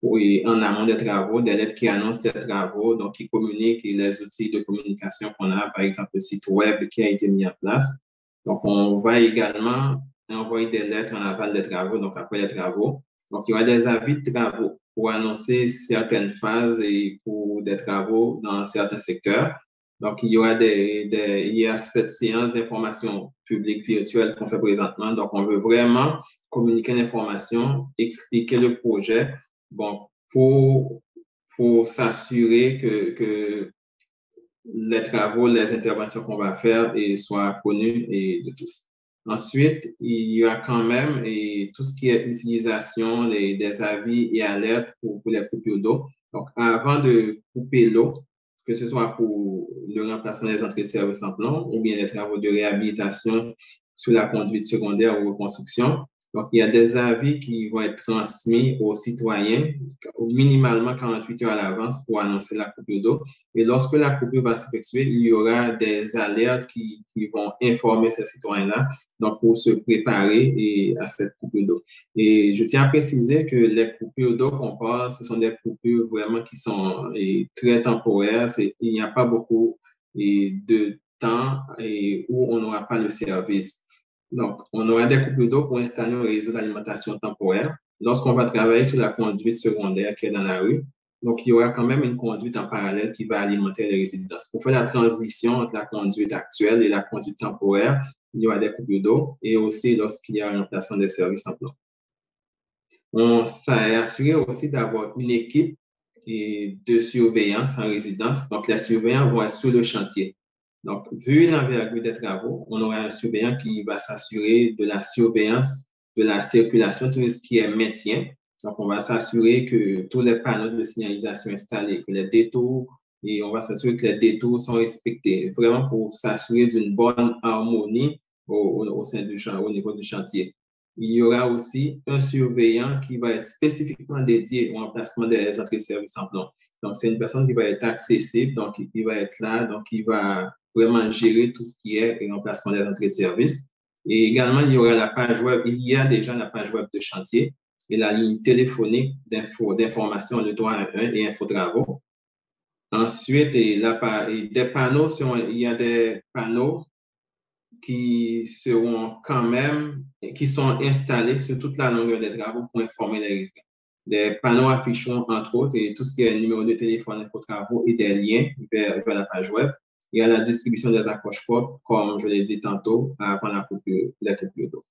en amont des travaux, des lettres qui annoncent les travaux, donc qui communiquent les outils de communication qu'on a, par exemple le site web qui a été mis en place. Donc, on va également envoyer des lettres en aval des travaux, donc après les travaux. Donc, il y aura des avis de travaux pour annoncer certaines phases et pour des travaux dans certains secteurs. Donc, il y a cette séance d'information publique virtuelle qu'on fait présentement. Donc, on veut vraiment communiquer l'information, expliquer le projet, bon, pour s'assurer que les travaux, les interventions qu'on va faire soient connues et de tous. Ensuite, il y a quand même tout ce qui est utilisation des avis et alertes pour les coupures d'eau. Donc, avant de couper l'eau, que ce soit pour le remplacement des entrées de service en plomb ou bien les travaux de réhabilitation sur la conduite secondaire ou reconstruction. Donc, il y a des avis qui vont être transmis aux citoyens minimalement 48 heures à l'avance pour annoncer la coupure d'eau. Et lorsque la coupure va s'effectuer, il y aura des alertes qui vont informer ces citoyens-là, donc pour se préparer à cette coupure d'eau. Et je tiens à préciser que les coupures d'eau qu'on parle, ce sont des coupures vraiment qui sont très temporaires. Il n'y a pas beaucoup de temps où on n'aura pas le service. Donc, on aura des coupures d'eau pour installer un réseau d'alimentation temporaire. Lorsqu'on va travailler sur la conduite secondaire qui est dans la rue, donc il y aura quand même une conduite en parallèle qui va alimenter les résidences. Pour faire la transition entre la conduite actuelle et la conduite temporaire, il y aura des coupures d'eau et aussi lorsqu'il y a un remplacement des services en plomb. On s'est assuré aussi d'avoir une équipe de surveillance en résidence. Donc, les surveillants vont être sur le chantier. Donc, vu l'envergure des travaux, on aura un surveillant qui va s'assurer de la surveillance de la circulation, tout ce qui est maintien. Donc, on va s'assurer que tous les panneaux de signalisation installés, que les détours, et on va s'assurer que les détours sont respectés, vraiment pour s'assurer d'une bonne harmonie au sein au niveau du chantier. Il y aura aussi un surveillant qui va être spécifiquement dédié au remplacement des entrées de service en plomb. Donc, c'est une personne qui va être accessible, donc qui va être là, donc qui va vraiment gérer tout ce qui est le remplacement des entrées de service. Et également, il y aura la page web. Il y a déjà la page web de chantier et la ligne téléphonique d'information, le 311 et infotravaux. Ensuite, des panneaux, il y a des panneaux qui sont installés sur toute la longueur des travaux pour informer les riverains. Des panneaux affichant, entre autres, et tout ce qui est numéro de téléphone, infotravaux et des liens vers la page web. Il y a la distribution des accroche-portes, comme je l'ai dit tantôt, avant la coupure d'eau.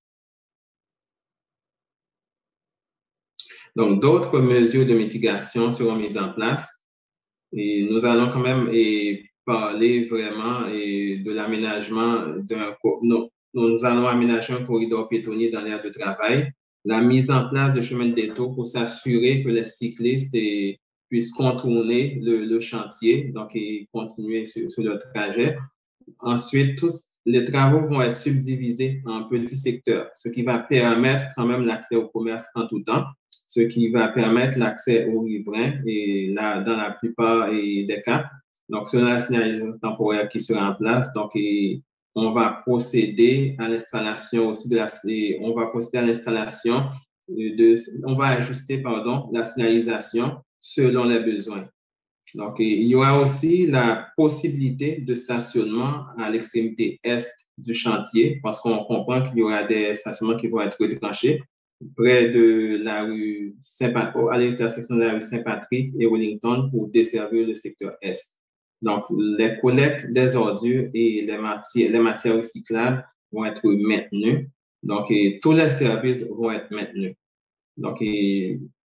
Donc, d'autres mesures de mitigation seront mises en place. Et nous allons quand même parler vraiment de l'aménagement nous allons aménager un corridor piétonnier dans l'aire de travail, la mise en place de chemins de détour pour s'assurer que les cyclistes puissent contourner le chantier, donc et continuer sur leur trajet. Ensuite, tous les travaux vont être subdivisés en petits secteurs, ce qui va permettre quand même l'accès au commerce en tout temps, ce qui va permettre l'accès aux riverains et là, dans la plupart des cas. Donc, selon la signalisation temporaire qui sera en place, donc on va procéder à l'installation aussi on va ajuster, la signalisation selon les besoins. Donc, il y aura aussi la possibilité de stationnement à l'extrémité est du chantier parce qu'on comprend qu'il y aura des stationnements qui vont être retranchés près de la rue Saint-Patrick, à l'intersection de la rue Saint-Patrick et Wellington pour desservir le secteur est. Donc, les collectes des ordures et les matières recyclables vont être maintenues. Donc, tous les services vont être maintenus. Donc,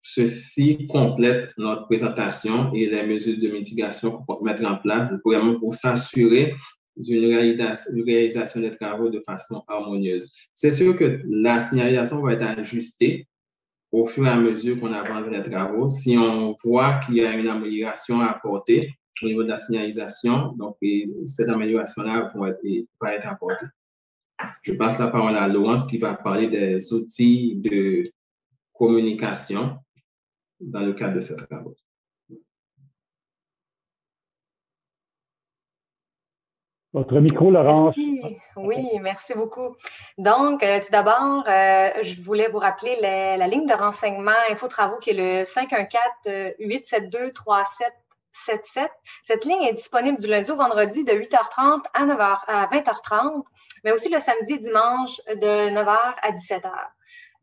ceci complète notre présentation et les mesures de mitigation qu'on peut mettre en place vraiment pour s'assurer d'une réalisation des travaux de façon harmonieuse. C'est sûr que la signalisation va être ajustée au fur et à mesure qu'on avance dans les travaux. Si on voit qu'il y a une amélioration à apporter au niveau de la signalisation, donc cette amélioration-là va être apportée. Je passe la parole à Laurence qui va parler des outils de communication dans le cadre de ces travaux. Votre micro, Laurence. Merci. Oui, merci beaucoup. Donc, tout d'abord, je voulais vous rappeler la ligne de renseignement InfoTravaux qui est le 514-872-3777. Cette ligne est disponible du lundi au vendredi de 8h30 à 20h30, mais aussi le samedi et dimanche de 9h à 17h.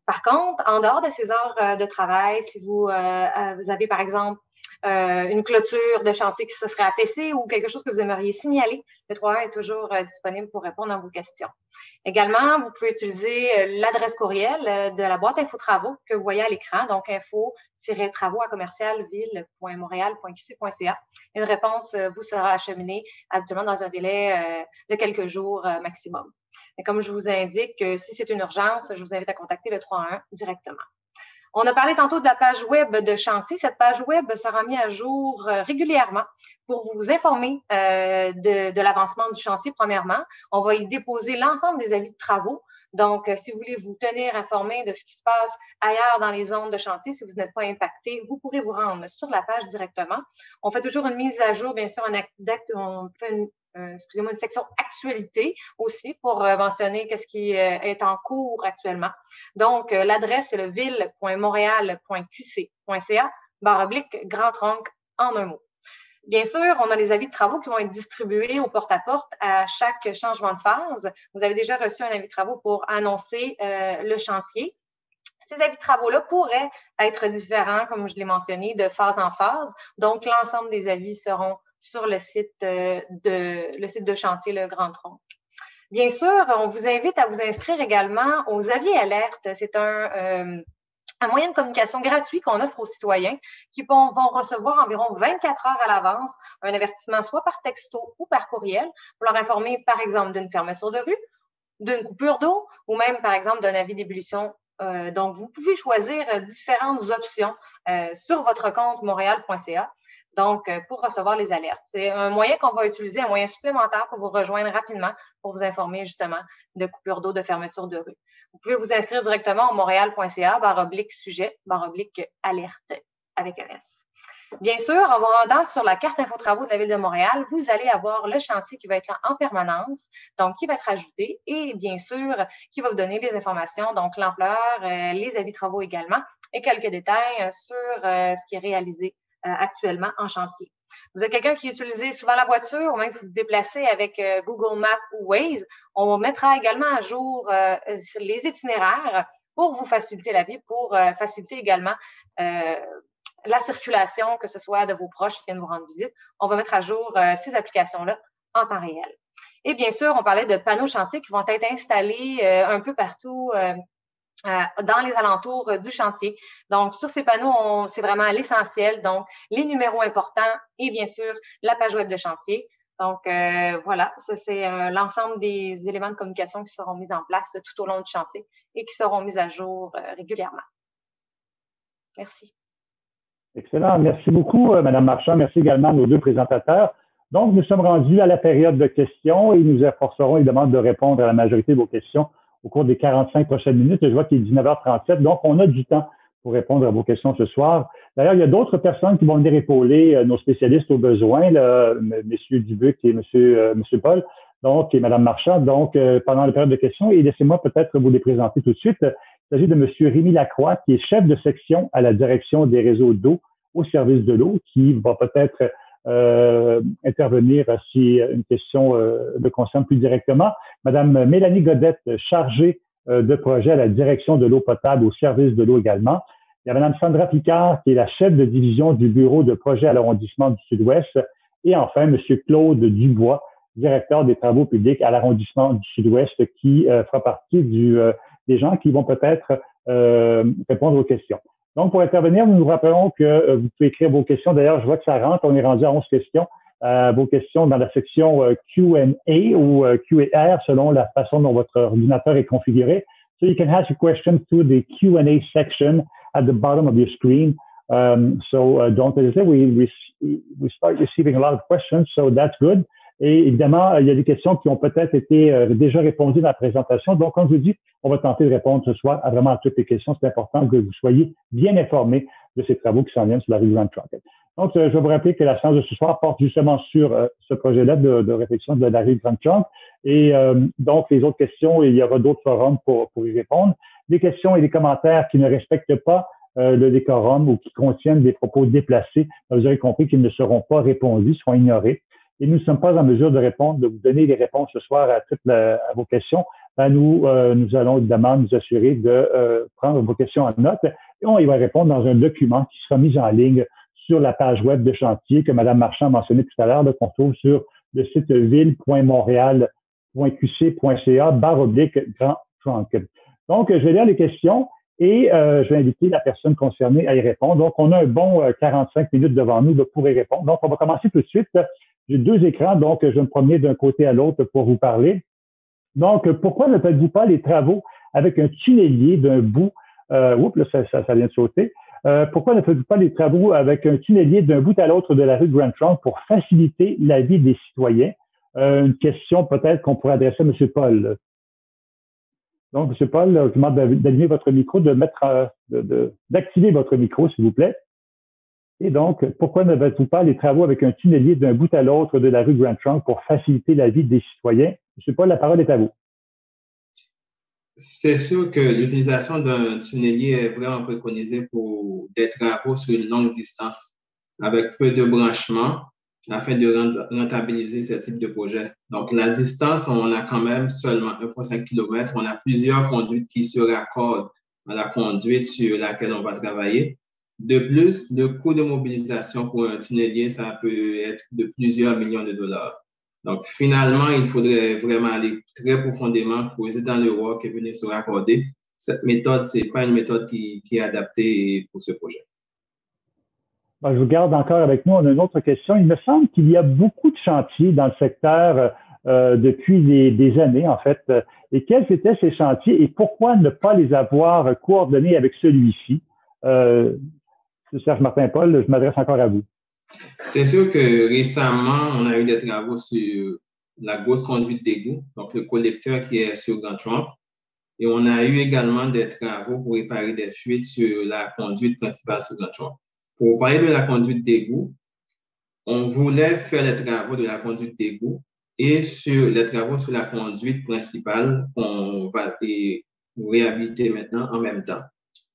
Par contre, en dehors de ces heures de travail, si vous avez, par exemple, une clôture de chantier qui se serait affaissée ou quelque chose que vous aimeriez signaler, le 3.1 est toujours disponible pour répondre à vos questions. Également, vous pouvez utiliser l'adresse courriel de la boîte info-travaux que vous voyez à l'écran, donc info-travaux@commercialville.montréal.qc.ca. Une réponse vous sera acheminée habituellement dans un délai de quelques jours maximum. Mais comme je vous indique, si c'est une urgence, je vous invite à contacter le 311 directement. On a parlé tantôt de la page web de chantier. Cette page web sera mise à jour régulièrement pour vous informer de l'avancement du chantier, premièrement. On va y déposer l'ensemble des avis de travaux. Donc, si vous voulez vous tenir informé de ce qui se passe ailleurs dans les zones de chantier, si vous n'êtes pas impacté, vous pourrez vous rendre sur la page directement. On fait toujours une mise à jour, bien sûr, on fait une section actualité aussi pour mentionner qu'est-ce qui est en cours actuellement. Donc, l'adresse, c'est le ville.montréal.qc.ca/Grand Tronc en un mot. Bien sûr, on a les avis de travaux qui vont être distribués au porte-à-porte à chaque changement de phase. Vous avez déjà reçu un avis de travaux pour annoncer le chantier. Ces avis de travaux-là pourraient être différents, comme je l'ai mentionné, de phase en phase. Donc, l'ensemble des avis seront sur le site de chantier Le Grand Tronc. Bien sûr, on vous invite à vous inscrire également aux avis alertes. C'est un moyen de communication gratuit qu'on offre aux citoyens qui vont recevoir environ 24 heures à l'avance un avertissement soit par texto ou par courriel pour leur informer, par exemple, d'une fermeture de rue, d'une coupure d'eau ou même, par exemple, d'un avis d'ébullition. Donc, vous pouvez choisir différentes options sur votre compte montréal.ca. Donc, pour recevoir les alertes. C'est un moyen qu'on va utiliser, un moyen supplémentaire pour vous rejoindre rapidement pour vous informer justement de coupure d'eau, de fermeture de rue. Vous pouvez vous inscrire directement au montréal.ca/sujet/alerte avec un S. Bien sûr, en vous rendant sur la carte info-travaux de la Ville de Montréal, vous allez avoir le chantier qui va être là en permanence, donc qui va être ajouté et bien sûr, qui va vous donner les informations, donc l'ampleur, les avis de travaux également et quelques détails sur ce qui est réalisé actuellement en chantier. Vous êtes quelqu'un qui utilise souvent la voiture ou même que vous vous déplacez avec Google Maps ou Waze, on mettra également à jour les itinéraires pour vous faciliter la vie, pour faciliter également la circulation, que ce soit de vos proches qui viennent vous rendre visite. On va mettre à jour ces applications-là en temps réel. Et bien sûr, on parlait de panneaux chantiers qui vont être installés un peu partout dans les alentours du chantier. Donc, sur ces panneaux, c'est vraiment l'essentiel. Donc, les numéros importants et bien sûr, la page web de chantier. Donc, voilà, ça c'est l'ensemble des éléments de communication qui seront mis en place tout au long du chantier et qui seront mis à jour régulièrement. Merci. Excellent. Merci beaucoup, Mme Marchand. Merci également à nos deux présentateurs. Donc, nous sommes rendus à la période de questions et nous efforcerons évidemment de répondre à la majorité de vos questions au cours des 45 prochaines minutes. Je vois qu'il est 19h37, donc on a du temps pour répondre à vos questions ce soir. D'ailleurs, il y a d'autres personnes qui vont venir épauler nos spécialistes au besoin, là, M. Dubuc et M. Paul, donc, et Mme Marchand, donc, pendant la période de questions. Et laissez-moi peut-être vous les présenter tout de suite. Il s'agit de M. Rémi Lacroix, qui est chef de section à la direction des réseaux d'eau au service de l'eau, qui va peut-être intervenir si une question le concerne plus directement. Madame Mélanie Godette, chargée de projet à la direction de l'eau potable au service de l'eau également. Il y a Madame Sandra Picard, qui est la chef de division du bureau de projet à l'arrondissement du Sud-Ouest. Et enfin, Monsieur Claude Dubois, directeur des travaux publics à l'arrondissement du Sud-Ouest, qui fera partie des gens qui vont peut-être répondre aux questions. Donc, pour intervenir, nous rappelons que vous pouvez écrire vos questions. D'ailleurs, je vois que ça rentre. On est rendu à 11 questions. Vos questions dans la section Q&A ou Q&R selon la façon dont votre ordinateur est configuré. So you can ask your questions through the Q&A section at the bottom of your screen. Don't hesitate. We start receiving a lot of questions, so that's good. Et évidemment, il y a des questions qui ont peut-être été déjà répondues dans la présentation. Donc, comme je vous dis, on va tenter de répondre ce soir à vraiment toutes les questions. C'est important que vous soyez bien informés de ces travaux qui s'en viennent sur la rue Grand Tronc. Donc, je vais vous rappeler que la séance de ce soir porte justement sur ce projet-là de réflexion de la rue Grand Tronc. Et donc, les autres questions, il y aura d'autres forums pour y répondre. Des questions et des commentaires qui ne respectent pas le décorum ou qui contiennent des propos déplacés, vous aurez compris qu'ils ne seront pas répondus, seront ignorés. Et nous ne sommes pas en mesure de répondre, de vous donner les réponses ce soir à vos questions. Nous allons évidemment nous assurer de prendre vos questions en note et on y va répondre dans un document qui sera mis en ligne sur la page web de chantier que Mme Marchand a mentionné tout à l'heure, qu'on trouve sur le site ville.montréal.qc.ca/Grand Trunk. Donc, je vais lire les questions et je vais inviter la personne concernée à y répondre. Donc, on a un bon 45 minutes devant nous pour y répondre. Donc, on va commencer tout de suite. J'ai deux écrans, donc je vais me promener d'un côté à l'autre pour vous parler. Donc, pourquoi ne faites-vous pas les travaux avec un tunnelier d'un bout, oups, là, ça vient de sauter. Pourquoi ne faites-vous pas les travaux avec un tunnelier d'un bout à l'autre de la rue Grand Trunk pour faciliter la vie des citoyens? Une question peut-être qu'on pourrait adresser à M. Paul. Donc, M. Paul, je vous demande d'allumer votre micro, d'activer votre micro, s'il vous plaît. Et donc, pourquoi ne faites-vous pas les travaux avec un tunnelier d'un bout à l'autre de la rue Grand Trunk pour faciliter la vie des citoyens? M. Paul, la parole est à vous. C'est sûr que l'utilisation d'un tunnelier est vraiment préconisée pour des travaux sur une longue distance, avec peu de branchements, afin de rentabiliser ce type de projet. Donc, la distance, on a quand même seulement 1,5 km. On a plusieurs conduites qui se raccordent à la conduite sur laquelle on va travailler. De plus, le coût de mobilisation pour un tunnelier, ça peut être de plusieurs millions de dollars. Donc, finalement, il faudrait vraiment aller très profondément, creuser dans le roc et venir se raccorder. Cette méthode, ce n'est pas une méthode qui est adaptée pour ce projet. Je vous garde encore avec nous. On a une autre question. Il me semble qu'il y a beaucoup de chantiers dans le secteur depuis des années, en fait. Et quels étaient ces chantiers et pourquoi ne pas les avoir coordonnés avec celui-ci? Serge Martin-Paul, je m'adresse encore à vous. C'est sûr que récemment, on a eu des travaux sur la grosse conduite d'égout, donc le collecteur qui est sur Grand Trunk. Et on a eu également des travaux pour réparer des fuites sur la conduite principale sur Grand Trunk. Pour parler de la conduite d'égout, on voulait faire les travaux de la conduite d'égout et sur les travaux sur la conduite principale qu'on va réhabiliter maintenant en même temps.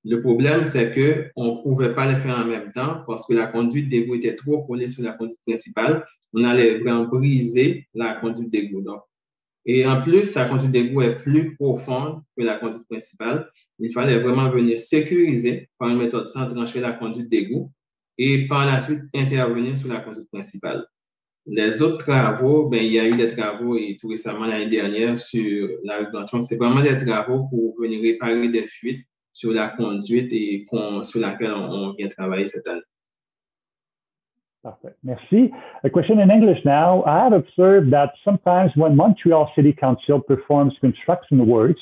Le problème, c'est qu'on ne pouvait pas les faire en même temps parce que la conduite d'égout était trop collée sur la conduite principale. On allait vraiment briser la conduite d'égout. Et en plus, la conduite d'égout est plus profonde que la conduite principale. Il fallait vraiment venir sécuriser par une méthode sans trancher la conduite d'égout et par la suite intervenir sur la conduite principale. Les autres travaux, il y a eu des travaux et tout récemment l'année dernière sur la rue Grand Trunk. C'est vraiment des travaux pour venir réparer des fuites sur la conduite et sur laquelle on vient travailler cette année. Perfect. Merci. A question in English now. I have observed that sometimes when Montreal City Council performs construction works,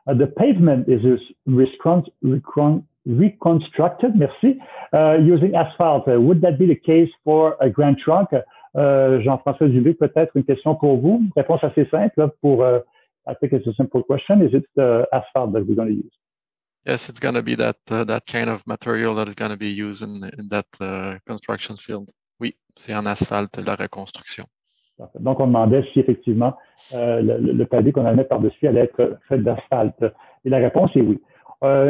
the pavement is reconstructed, merci, using asphalt. Would that be the case for a Grand Trunk? Jean-François Dubuc, peut-être une question pour vous. Réponse assez simple pour, I think it's a simple question. Is it the asphalt that we're going to use? Yes, it's going to be that kind of material that is going to be used in that construction field. Oui, c'est en asphalte, la reconstruction. Donc, on demandait si effectivement le pavé qu'on allait mettre par-dessus allait être fait d'asphalte. Et la réponse est oui.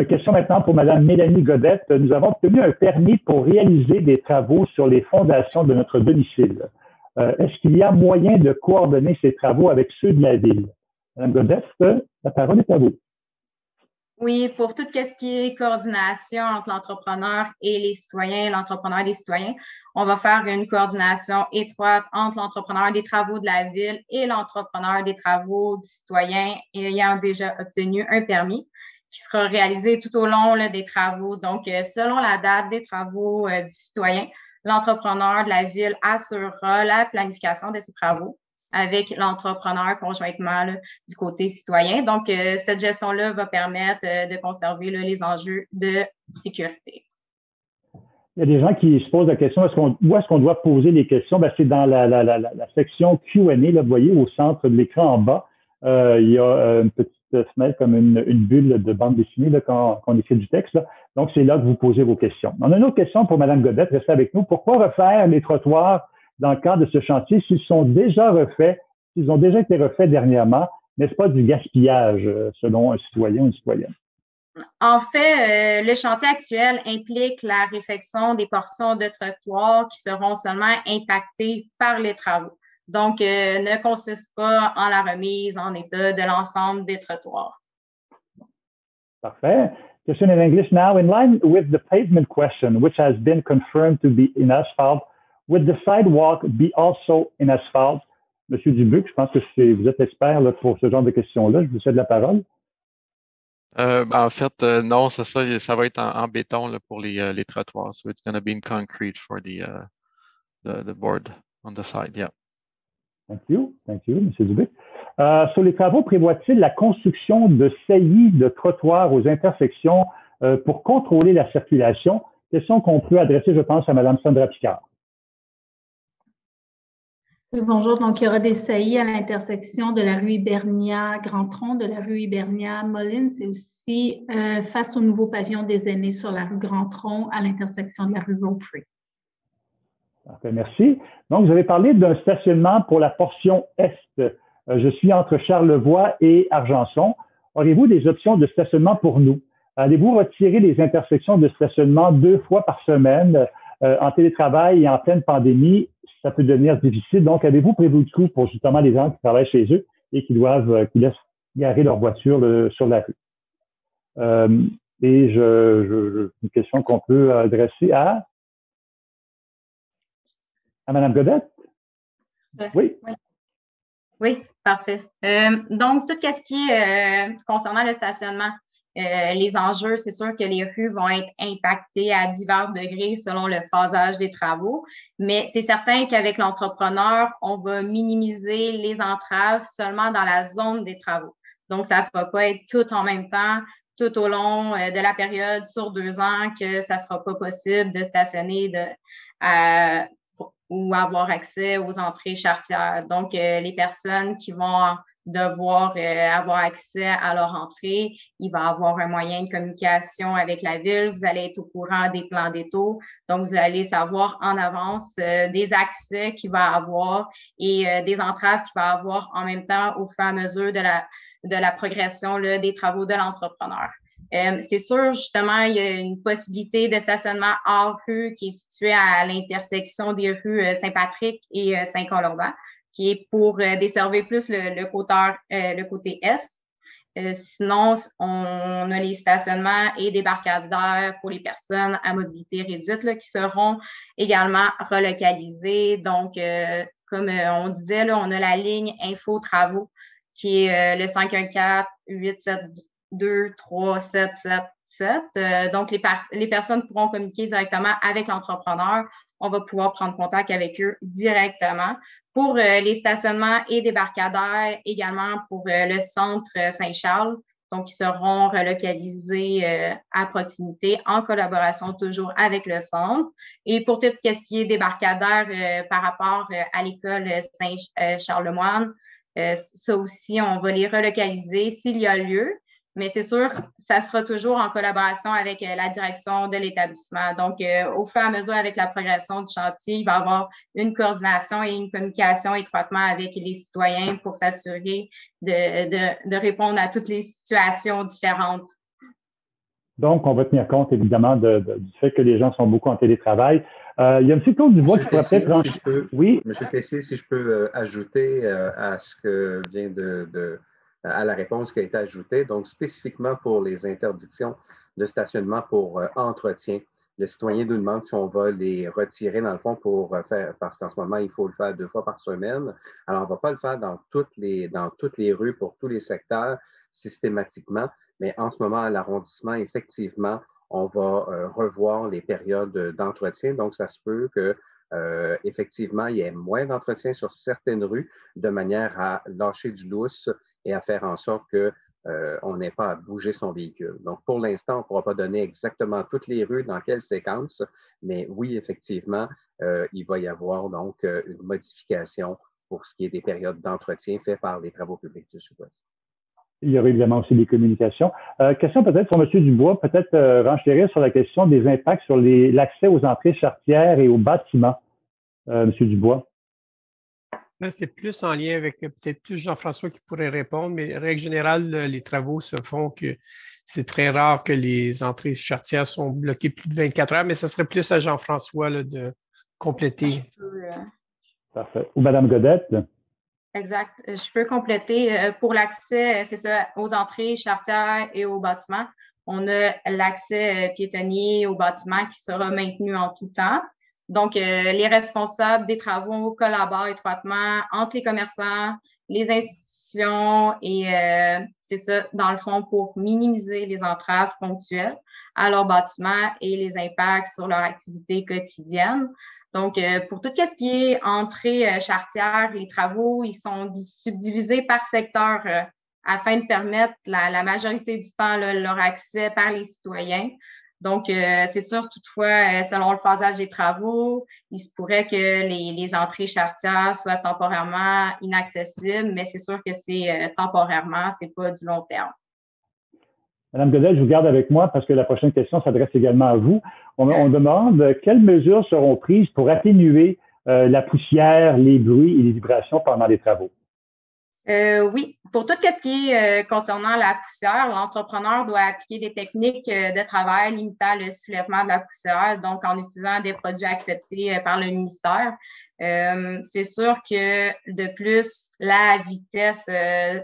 Question maintenant pour Mme Mélanie Godette. Nous avons obtenu un permis pour réaliser des travaux sur les fondations de notre domicile. Est-ce qu'il y a moyen de coordonner ces travaux avec ceux de la ville? Mme Godette, la parole est à vous. Oui, pour tout ce qui est coordination entre l'entrepreneur et les citoyens, l'entrepreneur et les citoyens, on va faire une coordination étroite entre l'entrepreneur des travaux de la ville et l'entrepreneur des travaux du citoyen ayant déjà obtenu un permis qui sera réalisé tout au long des travaux. Donc, selon la date des travaux du citoyen, l'entrepreneur de la ville assurera la planification de ces travaux avec l'entrepreneur conjointement du côté citoyen. Donc, cette gestion-là va permettre de conserver les enjeux de sécurité. Il y a des gens qui se posent la question, où est-ce qu'on doit poser les questions? C'est dans la section Q&A, là, vous voyez, au centre de l'écran en bas. Il y a une petite fenêtre comme une bulle de bande dessinée là, quand on écrit du texte. Là. Donc, c'est là que vous posez vos questions. On a une autre question pour Mme Godette. Restez avec nous. Pourquoi refaire les trottoirs dans le cadre de ce chantier s'ils sont déjà refaits, s'ils ont déjà été refaits dernièrement? N'est-ce pas du gaspillage selon un citoyen ou une citoyenne? En fait, le chantier actuel implique la réfection des portions de trottoirs qui seront seulement impactées par les travaux. Donc, ne consiste pas en la remise en état de l'ensemble des trottoirs. Parfait. Question in English now. In line with the pavement question, which has been confirmed to be in asphalt, would the sidewalk be also in asphalt? Monsieur Dubuc, je pense que vous êtes expert là, pour ce genre de questions-là. Je vous cède la parole. En fait, non, c'est ça. Ça va être en béton là, pour les trottoirs. So it's going to be in concrete for the board on the side. Yeah. Thank you, Monsieur Dubuc. Sur les travaux, prévoit-il la construction de saillies de trottoirs aux intersections pour contrôler la circulation? Question qu'on peut adresser, je pense, à Mme Sandra Picard. Oui, bonjour. Donc, il y aura des saillies à l'intersection de la rue Hibernia-Grand-Tronc, de la rue Hibernia-Mullins et aussi face au nouveau pavillon des aînés sur la rue Grand-Tronc à l'intersection de la rue Ropery. Parfait, merci. Donc, vous avez parlé d'un stationnement pour la portion est. Je suis entre Charlevoix et Argenson. Aurez-vous des options de stationnement pour nous? Allez-vous retirer les intersections de stationnement 2 fois par semaine en télétravail et en pleine pandémie? Ça peut devenir difficile. Donc, avez-vous prévu de coup pour justement les gens qui travaillent chez eux et qui laissent garer leur voiture sur la rue? Et une question qu'on peut adresser à Mme Godette? Oui. Oui, parfait. Donc, tout ce qui est concernant le stationnement, les enjeux, c'est sûr que les rues vont être impactées à divers degrés selon le phasage des travaux, mais c'est certain qu'avec l'entrepreneur, on va minimiser les entraves seulement dans la zone des travaux. Donc, ça ne va pas être tout en même temps, tout au long de la période sur 2 ans que ça ne sera pas possible de stationner ou avoir accès aux entrées charretières. Donc, les personnes qui vont devoir avoir accès à leur entrée, il va y avoir un moyen de communication avec la ville. Vous allez être au courant des plans d'étau. Donc, vous allez savoir en avance des accès qu'il va avoir et des entraves qu'il va avoir en même temps au fur et à mesure de la progression là, des travaux de l'entrepreneur. C'est sûr, justement, il y a une possibilité de stationnement hors rue qui est située à l'intersection des rues Saint-Patrick et Saint-Colomban, qui est pour desservir plus le côté est. Sinon, on a les stationnements et débarcadères pour les personnes à mobilité réduite là, qui seront également relocalisés. Donc, comme on disait, là, on a la ligne Info Travaux qui est le 514-872-3777. Donc, les personnes pourront communiquer directement avec l'entrepreneur. On va pouvoir prendre contact avec eux directement. Pour les stationnements et débarcadères, également pour le centre Saint-Charles, donc qui seront relocalisés à proximité en collaboration toujours avec le centre. Et pour tout ce qui est débarcadère par rapport à l'école Saint-Charlemagne, ça aussi, on va les relocaliser s'il y a lieu. Mais c'est sûr, ça sera toujours en collaboration avec la direction de l'établissement. Donc, au fur et à mesure, avec la progression du chantier, il va y avoir une coordination et une communication étroitement avec les citoyens pour s'assurer de répondre à toutes les situations différentes. Donc, on va tenir compte, évidemment, du fait que les gens sont beaucoup en télétravail. Il y a M. Claude Dubois qui pourrait peut-être... Oui. M. Tessier, si je peux ajouter à ce que vient à la réponse qui a été ajoutée. Donc, spécifiquement pour les interdictions de stationnement pour entretien, le citoyen nous demande si on va les retirer, dans le fond, pour faire, parce qu'en ce moment, il faut le faire 2 fois par semaine. Alors, on ne va pas le faire dans toutes les rues, pour tous les secteurs, systématiquement, mais en ce moment, à l'arrondissement, effectivement, on va revoir les périodes d'entretien. Donc, ça se peut que effectivement, il y ait moins d'entretien sur certaines rues de manière à lâcher du lousse et à faire en sorte qu'on n'ait pas à bouger son véhicule. Donc, pour l'instant, on ne pourra pas donner exactement toutes les rues dans quelle séquence, mais oui, effectivement, il va y avoir donc une modification pour ce qui est des périodes d'entretien faites par les travaux publics du Sud-Ouest. Il y aura évidemment aussi des communications. Question peut-être pour M. Dubois, peut-être renchérir sur la question des impacts sur l'accès aux entrées charretières et aux bâtiments. M. Dubois. C'est plus en lien avec peut-être plus Jean-François qui pourrait répondre, mais règle générale, les travaux se font que c'est très rare que les entrées charretières sont bloquées plus de 24 heures, mais ça serait plus à Jean-François de compléter. Parfait. Ou Mme Godette. Exact. Je peux compléter pour l'accès, c'est ça, aux entrées charretières et aux bâtiments. On a l'accès piétonnier au bâtiment qui sera maintenu en tout temps. Donc, les responsables des travaux collaborent étroitement entre les commerçants, les institutions et c'est ça, dans le fond, pour minimiser les entraves ponctuelles à leur bâtiment et les impacts sur leur activité quotidienne. Donc, pour tout ce qui est entrée charretière, les travaux, ils sont subdivisés par secteur afin de permettre la majorité du temps leur accès par les citoyens. Donc, c'est sûr, toutefois, selon le phasage des travaux, il se pourrait que les entrées charretières soient temporairement inaccessibles, mais c'est sûr que c'est temporairement, c'est pas du long terme. Madame Godel, je vous garde avec moi parce que la prochaine question s'adresse également à vous. On demande quelles mesures seront prises pour atténuer la poussière, les bruits et les vibrations pendant les travaux. Oui, pour tout ce qui est concernant la poussière, l'entrepreneur doit appliquer des techniques de travail limitant le soulèvement de la poussière, donc en utilisant des produits acceptés par le ministère. C'est sûr que de plus, la vitesse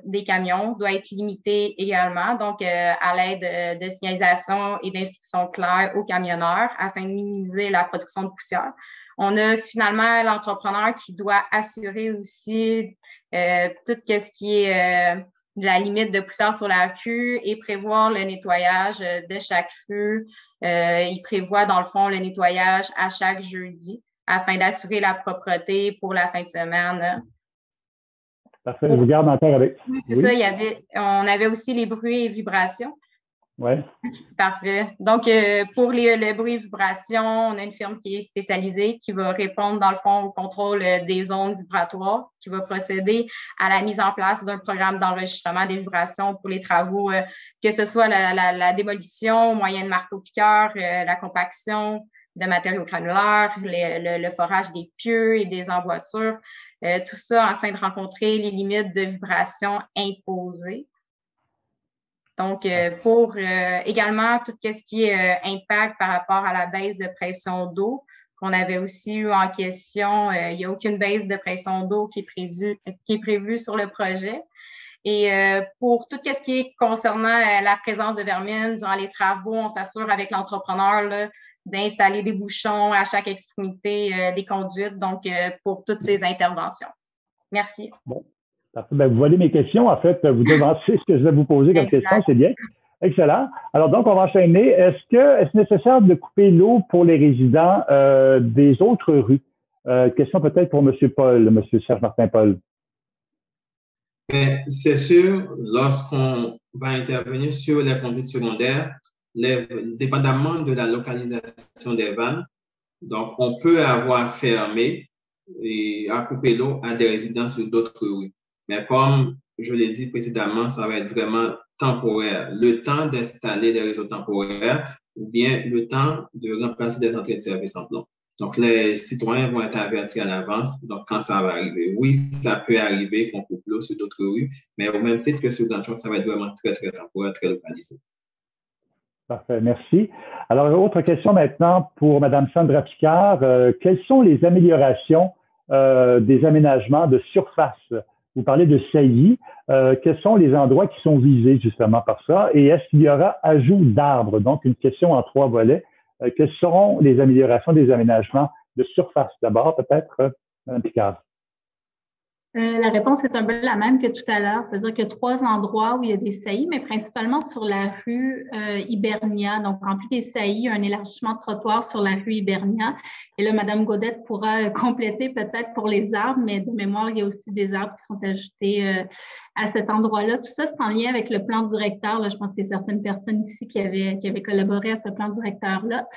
des camions doit être limitée également, donc à l'aide de signalisation et d'instructions claires aux camionneurs afin de minimiser la production de poussière. On a finalement l'entrepreneur qui doit assurer aussi tout ce qui est la limite de poussière sur la rue et prévoir le nettoyage de chaque rue. Il prévoit, dans le fond, le nettoyage à chaque jeudi afin d'assurer la propreté pour la fin de semaine. Parfait, je vous garde encore avec. Oui, c'est ça, on avait aussi les bruits et vibrations. Oui. Parfait. Donc, pour le bruit et vibration, on a une firme qui est spécialisée qui va répondre, dans le fond, au contrôle des ondes vibratoires, qui va procéder à la mise en place d'un programme d'enregistrement des vibrations pour les travaux, que ce soit la démolition au moyen de marteau-piqueur, la compaction de matériaux granulaires, le forage des pieux et des emboîtures, tout ça afin de rencontrer les limites de vibration imposées. Donc, pour également tout ce qui est impact par rapport à la baisse de pression d'eau qu'on avait aussi eu en question, il n'y a aucune baisse de pression d'eau qui est prévue sur le projet. Et pour tout ce qui est concernant la présence de vermine durant les travaux, on s'assure avec l'entrepreneur d'installer des bouchons à chaque extrémité des conduites, donc pour toutes ces interventions. Merci. Bon. Ben, vous volez mes questions. En fait, vous devancez ce que je vais vous poser comme question. C'est bien. Excellent. Alors, donc, on va enchaîner. Est-ce nécessaire de couper l'eau pour les résidents des autres rues? Question peut-être pour M. Paul, M. Serge Martin Paul. C'est sûr, lorsqu'on va intervenir sur les conduites secondaires, dépendamment de la localisation des vannes, donc on peut avoir fermé et à couper l'eau à des résidents sur d'autres rues. Mais comme je l'ai dit précédemment, ça va être vraiment temporaire. Le temps d'installer des réseaux temporaires ou bien le temps de remplacer des entrées de service en plomb. Donc, les citoyens vont être avertis à l'avance. Donc, quand ça va arriver, oui, ça peut arriver qu'on coupe l'eau sur d'autres rues, mais au même titre que sur Blanchon, ça va être vraiment très, très temporaire, très localisé. Parfait, merci. Alors, autre question maintenant pour Mme Sandra Picard. Quelles sont les améliorations des aménagements de surface? Vous parlez de saillies. Quels sont les endroits qui sont visés justement par ça? Et est-ce qu'il y aura ajout d'arbres? Donc, une question en 3 volets. Quelles seront les améliorations des aménagements de surface? D'abord, peut-être, Mme Picard. La réponse est un peu la même que tout à l'heure, c'est-à-dire qu'il y a 3 endroits où il y a des saillies, mais principalement sur la rue Hibernia. Donc, en plus des saillies, il y a un élargissement de trottoir sur la rue Hibernia. Et là, Mme Gaudette pourra compléter peut-être pour les arbres, mais de mémoire, il y a aussi des arbres qui sont ajoutés à cet endroit-là. Tout ça, c'est en lien avec le plan directeur. Là, je pense qu'il y a certaines personnes ici qui avaient collaboré à ce plan directeur-là.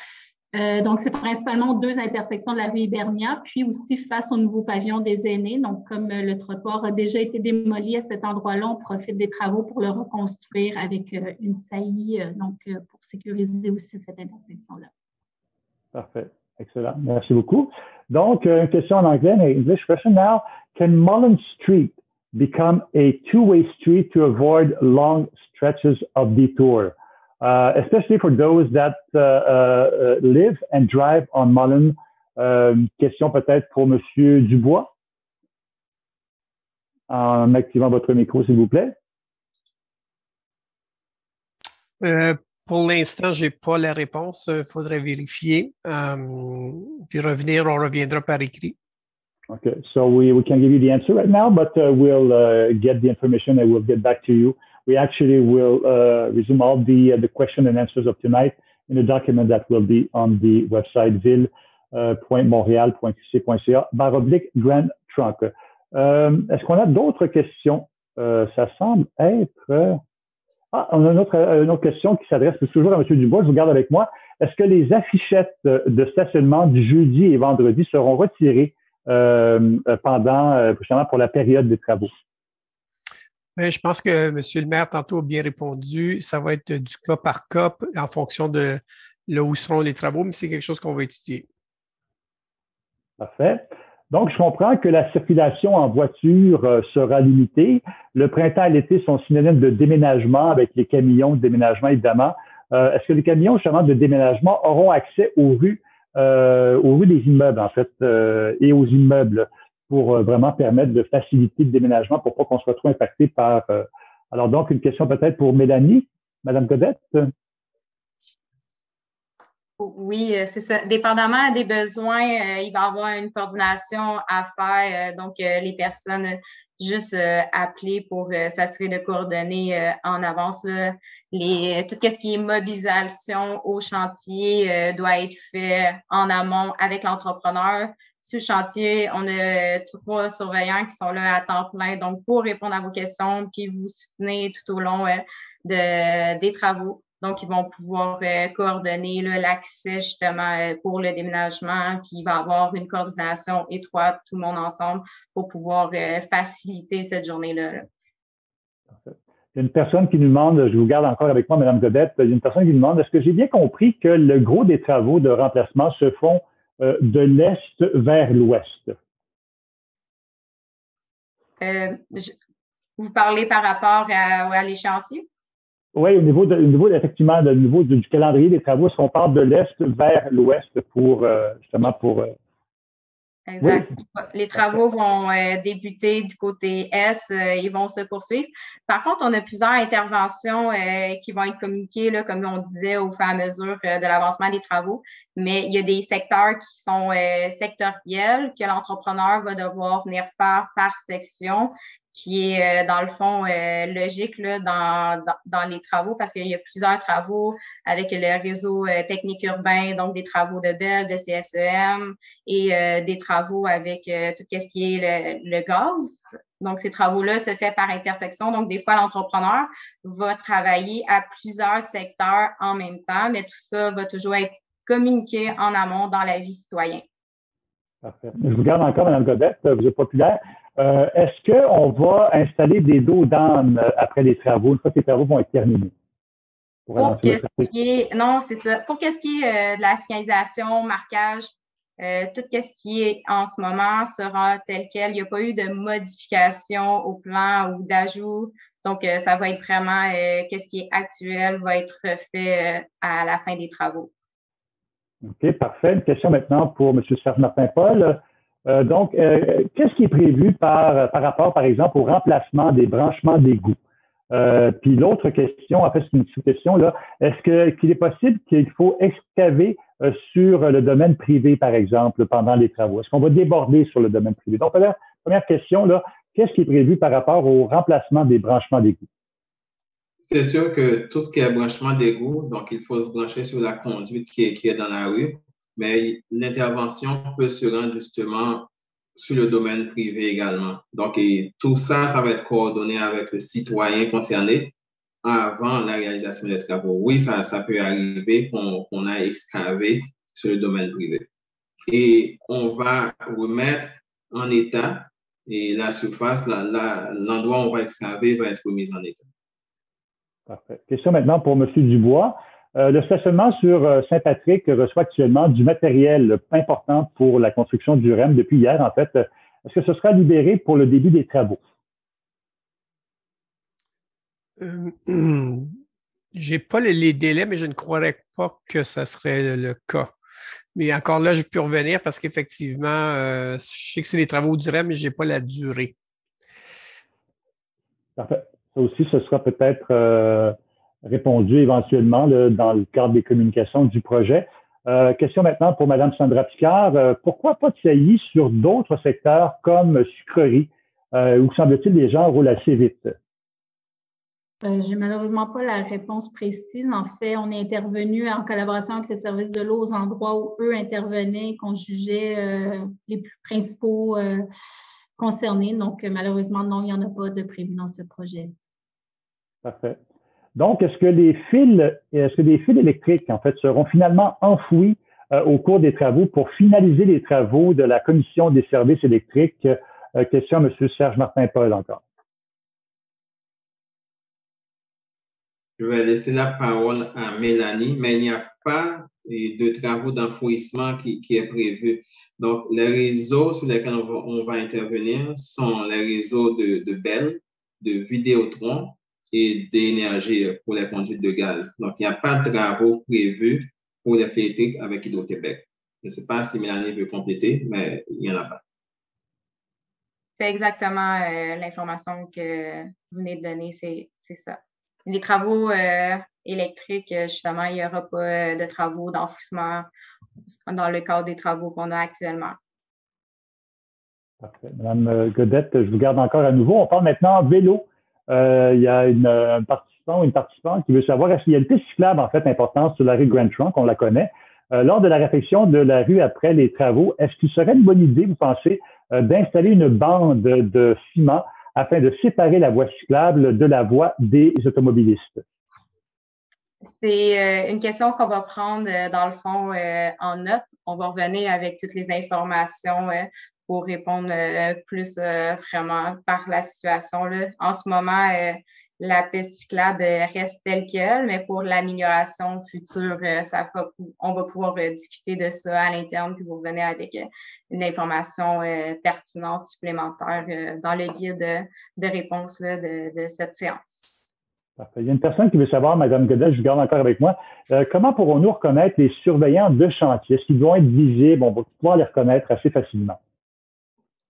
Donc, c'est principalement 2 intersections de la rue Hibernia, puis aussi face au nouveau pavillon des aînés. Donc, comme le trottoir a déjà été démoli à cet endroit-là, on profite des travaux pour le reconstruire avec une saillie, pour sécuriser aussi cette intersection-là. Parfait. Excellent. Merci beaucoup. Donc, une question en anglais, mais English question now. Can Mullen Street become a two-way street to avoid long stretches of detour? Especially for those that live and drive on Mullen. Question peut-être pour M. Dubois. En activant votre micro, s'il vous plaît. Pour l'instant, je n'ai pas la réponse. Il faudrait vérifier. Puis revenir, on reviendra par écrit. Okay, so we can give you the answer right now, but we'll get the information and we'll get back to you. We actually will resume all the question and answers of tonight in a document that will be on the website ville.montréal.qc.ca/Grand Trunk. Est-ce qu'on a d'autres questions? Ça semble être... on a une autre question qui s'adresse toujours à M. Dubois. Je vous garde avec moi. Est-ce que les affichettes de stationnement du jeudi et vendredi seront retirées justement pour la période des travaux? Bien, je pense que M. le maire tantôt a bien répondu. Ça va être du cas par cas en fonction de là où seront les travaux, mais c'est quelque chose qu'on va étudier. Parfait. Donc, je comprends que la circulation en voiture sera limitée. Le printemps et l'été sont synonymes de déménagement avec les camions de déménagement, évidemment. Est-ce que les camions, justement, de déménagement auront accès aux rues des immeubles, en fait, et aux immeubles pour vraiment permettre de faciliter le déménagement pour pas qu'on soit trop impacté par... Alors, donc, une question peut-être pour Mélanie, Madame Godette. Oui, c'est ça. Dépendamment des besoins, il va y avoir une coordination à faire. Donc, les personnes juste appeler pour s'assurer de coordonner en avance. Là, tout ce qui est mobilisation au chantier doit être fait en amont avec l'entrepreneur. Sur le chantier, on a 3 surveillants qui sont là à temps plein, donc pour répondre à vos questions, puis vous soutenir tout au long des travaux. Donc, ils vont pouvoir coordonner l'accès justement pour le déménagement, puis il va y avoir une coordination étroite, tout le monde ensemble, pour pouvoir faciliter cette journée-là. Il y a une personne qui nous demande, je vous garde encore avec moi, Mme Godette, il y a une personne qui nous demande, est-ce que j'ai bien compris que le gros des travaux de remplacement se font de l'est vers l'ouest? Vous parlez par rapport à l'échéancier? Oui, au niveau effectivement, du calendrier des travaux, est-ce qu'on part de l'est vers l'ouest pour justement pour... Exact. Oui. Les travaux vont débuter du côté est, ils vont se poursuivre. Par contre, on a plusieurs interventions qui vont être communiquées, là, comme on disait, au fur et à mesure de l'avancement des travaux. Mais il y a des secteurs qui sont sectoriels que l'entrepreneur va devoir venir faire par section, qui est, dans le fond, logique là, dans les travaux parce qu'il y a plusieurs travaux avec le réseau technique urbain, donc des travaux de BEL, de CSEM et des travaux avec tout ce qui est le gaz. Donc, ces travaux-là se font par intersection. Donc, des fois, l'entrepreneur va travailler à plusieurs secteurs en même temps, mais tout ça va toujours être communiqué en amont dans la vie citoyenne. Parfait. Je vous garde encore, Mme Godette, vous êtes populaire. Est-ce qu'on va installer des dos d'âne après les travaux, une fois que les travaux vont être terminés? Non, c'est ça. Pour ce qui est de la signalisation, marquage, tout ce qui est en ce moment sera tel quel. Il n'y a pas eu de modification au plan ou d'ajout. Donc, ça va être vraiment ce qui est actuel va être fait à la fin des travaux. OK, parfait. Une question maintenant pour M. Serge-Martin-Paul. Donc, qu'est-ce qui est prévu par rapport, par exemple, au remplacement des branchements d'égouts? Puis l'autre question, en fait, c'est une sous-question, là. Est-ce qu'il est possible qu'il faut excaver sur le domaine privé, par exemple, pendant les travaux? Est-ce qu'on va déborder sur le domaine privé? Donc, première question, là, qu'est-ce qui est prévu par rapport au remplacement des branchements d'égouts? C'est sûr que tout ce qui est branchement d'égout, donc il faut se brancher sur la conduite qui est dans la rue, mais l'intervention peut se rendre justement sur le domaine privé également. Donc, tout ça, ça va être coordonné avec le citoyen concerné avant la réalisation des travaux. Oui, ça peut arriver qu'on a excavé sur le domaine privé. Et on va remettre en état et la surface, l'endroit où on va excaver va être remis en état. Parfait. Question maintenant pour M. Dubois. Le stationnement sur Saint-Patrick reçoit actuellement du matériel important pour la construction du REM depuis hier, en fait. Est-ce que ce sera libéré pour le début des travaux? Je n'ai pas les délais, mais je ne croirais pas que ça serait le cas. Mais encore là, je peux revenir parce qu'effectivement, je sais que c'est les travaux du REM, mais je n'ai pas la durée. Parfait. Ça aussi, ce sera peut-être répondu éventuellement dans le cadre des communications du projet. Question maintenant pour Mme Sandra Picard. Pourquoi pas de saillie sur d'autres secteurs comme sucreries, où semble-t-il les gens roulent assez vite? J'ai malheureusement pas la réponse précise. En fait, on est intervenu en collaboration avec le service de l'eau aux endroits où eux intervenaient, qu'on jugeait les plus principaux concernés. Donc, malheureusement, non, il n'y en a pas de prévu dans ce projet. Parfait. Donc, est-ce que des fils électriques, en fait, seront finalement enfouis au cours des travaux pour finaliser les travaux de la Commission des services électriques? Question à M. Serge Martin-Paul encore. Je vais laisser la parole à Mélanie, mais il n'y a pas de travaux d'enfouissement qui est prévu. Donc, les réseaux sur lesquels on va intervenir sont les réseaux de Bell, de Vidéotron et d'énergie pour les conduites de gaz. Donc, il n'y a pas de travaux prévus pour les fils électriques avec Hydro-Québec. Je ne sais pas si Mélanie veut compléter, mais il n'y en a pas. C'est exactement l'information que vous venez de donner, c'est ça. Les travaux électriques, justement, il n'y aura pas de travaux d'enfouissement dans le cadre des travaux qu'on a actuellement. Parfait. Madame Godette, je vous garde encore à nouveau. On parle maintenant vélo. Il y a un participant ou une participante qui veut savoir est-ce qu'il y a une piste cyclable, en fait, importante sur la rue Grand Trunk, on la connaît. Lors de la réfection de la rue après les travaux, est-ce qu'il serait une bonne idée, vous pensez, d'installer une bande de ciment afin de séparer la voie cyclable de la voie des automobilistes? C'est une question qu'on va prendre, dans le fond, en note. On va revenir avec toutes les informations pour répondre plus vraiment par la situation, là. En ce moment, la piste cyclable reste telle qu'elle, mais pour l'amélioration future, on va pouvoir discuter de ça à l'interne, puis vous revenez avec une information pertinente supplémentaire dans le guide de réponse là, de cette séance. Parfait. Il y a une personne qui veut savoir, Mme Godette, je vous garde encore avec moi, comment pourrons-nous reconnaître les surveillants de chantier? Est-ce qu'ils vont être visibles? On va pouvoir les reconnaître assez facilement.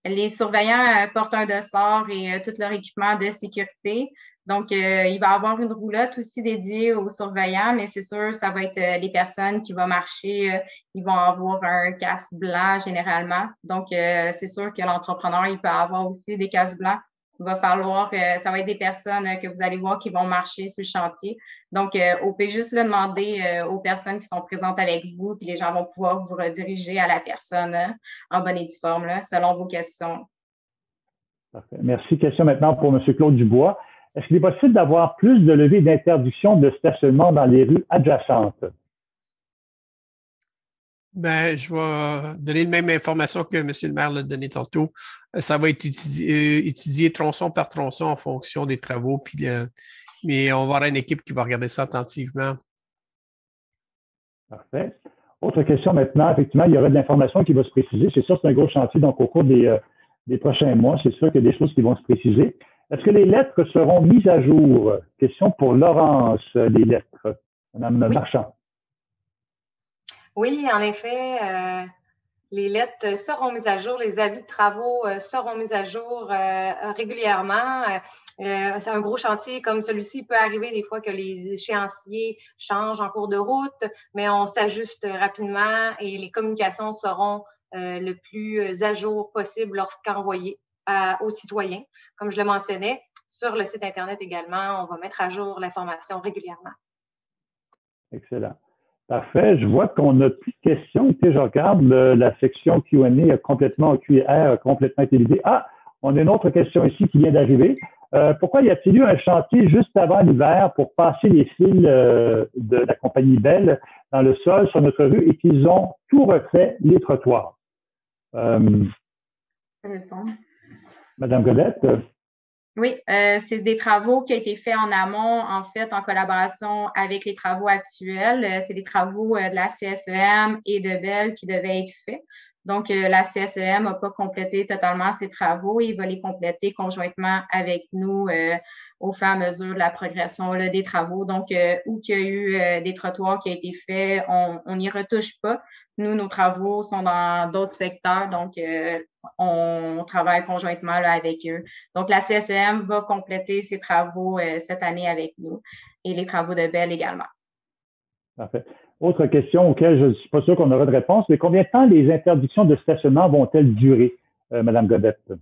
Les surveillants portent un dossard et tout leur équipement de sécurité. Donc, il va y avoir une roulotte aussi dédiée aux surveillants, mais c'est sûr, ça va être les personnes qui vont marcher, ils vont avoir un casque blanc généralement. Donc, c'est sûr que l'entrepreneur, il peut avoir aussi des casques blancs. Il va falloir, ça va être des personnes que vous allez voir qui vont marcher sur le chantier. Donc, on peut juste le demander aux personnes qui sont présentes avec vous, puis les gens vont pouvoir vous rediriger à la personne en bonne et due forme, là, selon vos questions. Parfait. Merci. Question maintenant pour M. Claude Dubois. Est-ce qu'il est possible d'avoir plus de levées d'interdiction de stationnement dans les rues adjacentes? Ben, je vais donner la même information que M. le maire l'a donné tantôt. Ça va être étudié tronçon par tronçon en fonction des travaux, mais on va avoir une équipe qui va regarder ça attentivement. Parfait. Autre question maintenant. Effectivement, il y aura de l'information qui va se préciser. C'est sûr, c'est un gros chantier, donc au cours des prochains mois, c'est sûr qu'il y a des choses qui vont se préciser. Est-ce que les lettres seront mises à jour? Question pour Laurence, les lettres. Mme Marchand. Oui, en effet, les lettres seront mises à jour, les avis de travaux seront mis à jour régulièrement. C'est un gros chantier comme celui-ci. Il peut arriver des fois que les échéanciers changent en cours de route, mais on s'ajuste rapidement et les communications seront le plus à jour possible lorsqu'envoyées aux citoyens. Comme je le mentionnais, sur le site Internet également, on va mettre à jour l'information régulièrement. Excellent. Parfait. Je vois qu'on n'a plus de questions. Écoutez, je regarde la section Q&A complètement été vidée. Ah, on a une autre question ici qui vient d'arriver. Pourquoi y a-t-il eu un chantier juste avant l'hiver pour passer les fils de la compagnie Bell dans le sol sur notre rue et qu'ils ont tout refait les trottoirs? Madame Godette? Oui, c'est des travaux qui ont été faits en amont, en fait, en collaboration avec les travaux actuels. C'est des travaux de la CSEM et de Bell qui devaient être faits. Donc, la CSEM n'a pas complété totalement ses travaux. Il va les compléter conjointement avec nous au fur et à mesure de la progression là, des travaux. Donc, où il y a eu des trottoirs qui ont été faits, on n'y retouche pas. Nous, nos travaux sont dans d'autres secteurs, donc on travaille conjointement là, avec eux. Donc, la CSEM va compléter ses travaux cette année avec nous. et les travaux de Bell également. Parfait. Autre question auquel je ne suis pas sûr qu'on aura de réponse, mais combien de temps les interdictions de stationnement vont-elles durer, Mme Godette?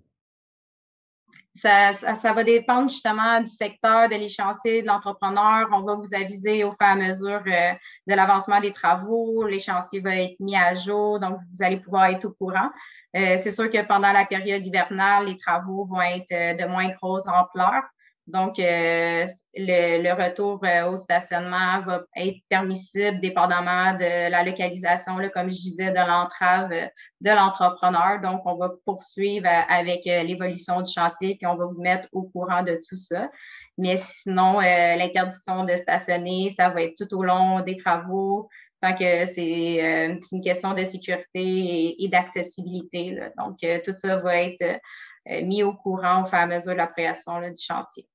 Ça va dépendre justement du secteur, de l'échéancier, de l'entrepreneur. On va vous aviser au fur et à mesure de l'avancement des travaux. L'échéancier va être mis à jour, donc vous allez pouvoir être au courant. C'est sûr que pendant la période hivernale, les travaux vont être de moins grosse ampleur. Donc, le retour au stationnement va être permissible dépendamment de la localisation, là, comme je disais, de l'entrave de l'entrepreneur. Donc, on va poursuivre avec l'évolution du chantier, puis on va vous mettre au courant de tout ça. Mais sinon, l'interdiction de stationner, ça va être tout au long des travaux, tant que c'est une question de sécurité et d'accessibilité, là. Donc, tout ça va être mis au courant au fur et à mesure de la création là, du chantier.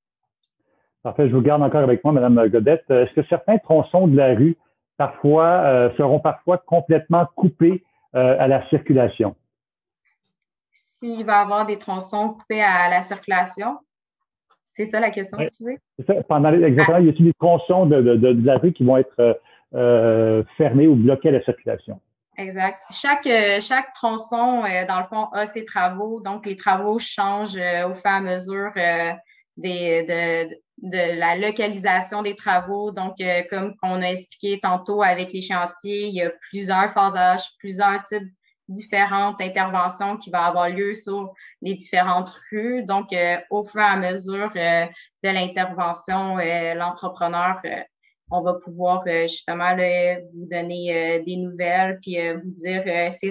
Parfait, je vous garde encore avec moi, Mme Godette. Est-ce que certains tronçons de la rue seront parfois complètement coupés à la circulation? S'il va y avoir des tronçons coupés à la circulation, c'est ça la question, Oui. excusez? C'est ça. Exactement, y a-t-il des tronçons de la rue qui vont être fermés ou bloqués à la circulation? Exact. Chaque tronçon, dans le fond, a ses travaux. Donc, les travaux changent au fur et à mesure de la localisation des travaux. Donc, comme on a expliqué tantôt avec l'échéancier, il y a plusieurs phasages, plusieurs types différentes interventions qui vont avoir lieu sur les différentes rues. Donc, au fur et à mesure de l'intervention, l'entrepreneur on va pouvoir justement là, vous donner des nouvelles puis vous dire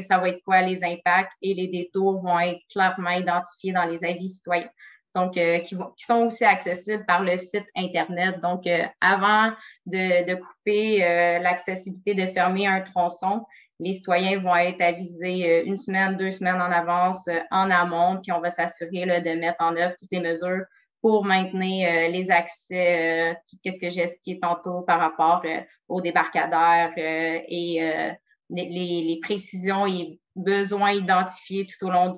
ça va être quoi les impacts et les détours vont être clairement identifiés dans les avis citoyens. Donc, qui sont aussi accessibles par le site Internet. Donc, avant de couper l'accessibilité, de fermer un tronçon, les citoyens vont être avisés 1 semaine, 2 semaines en avance, en amont, puis on va s'assurer de mettre en œuvre toutes les mesures pour maintenir les accès, qu'est-ce que j'ai expliqué tantôt par rapport aux débarcadères et les précisions et besoins identifiés tout au long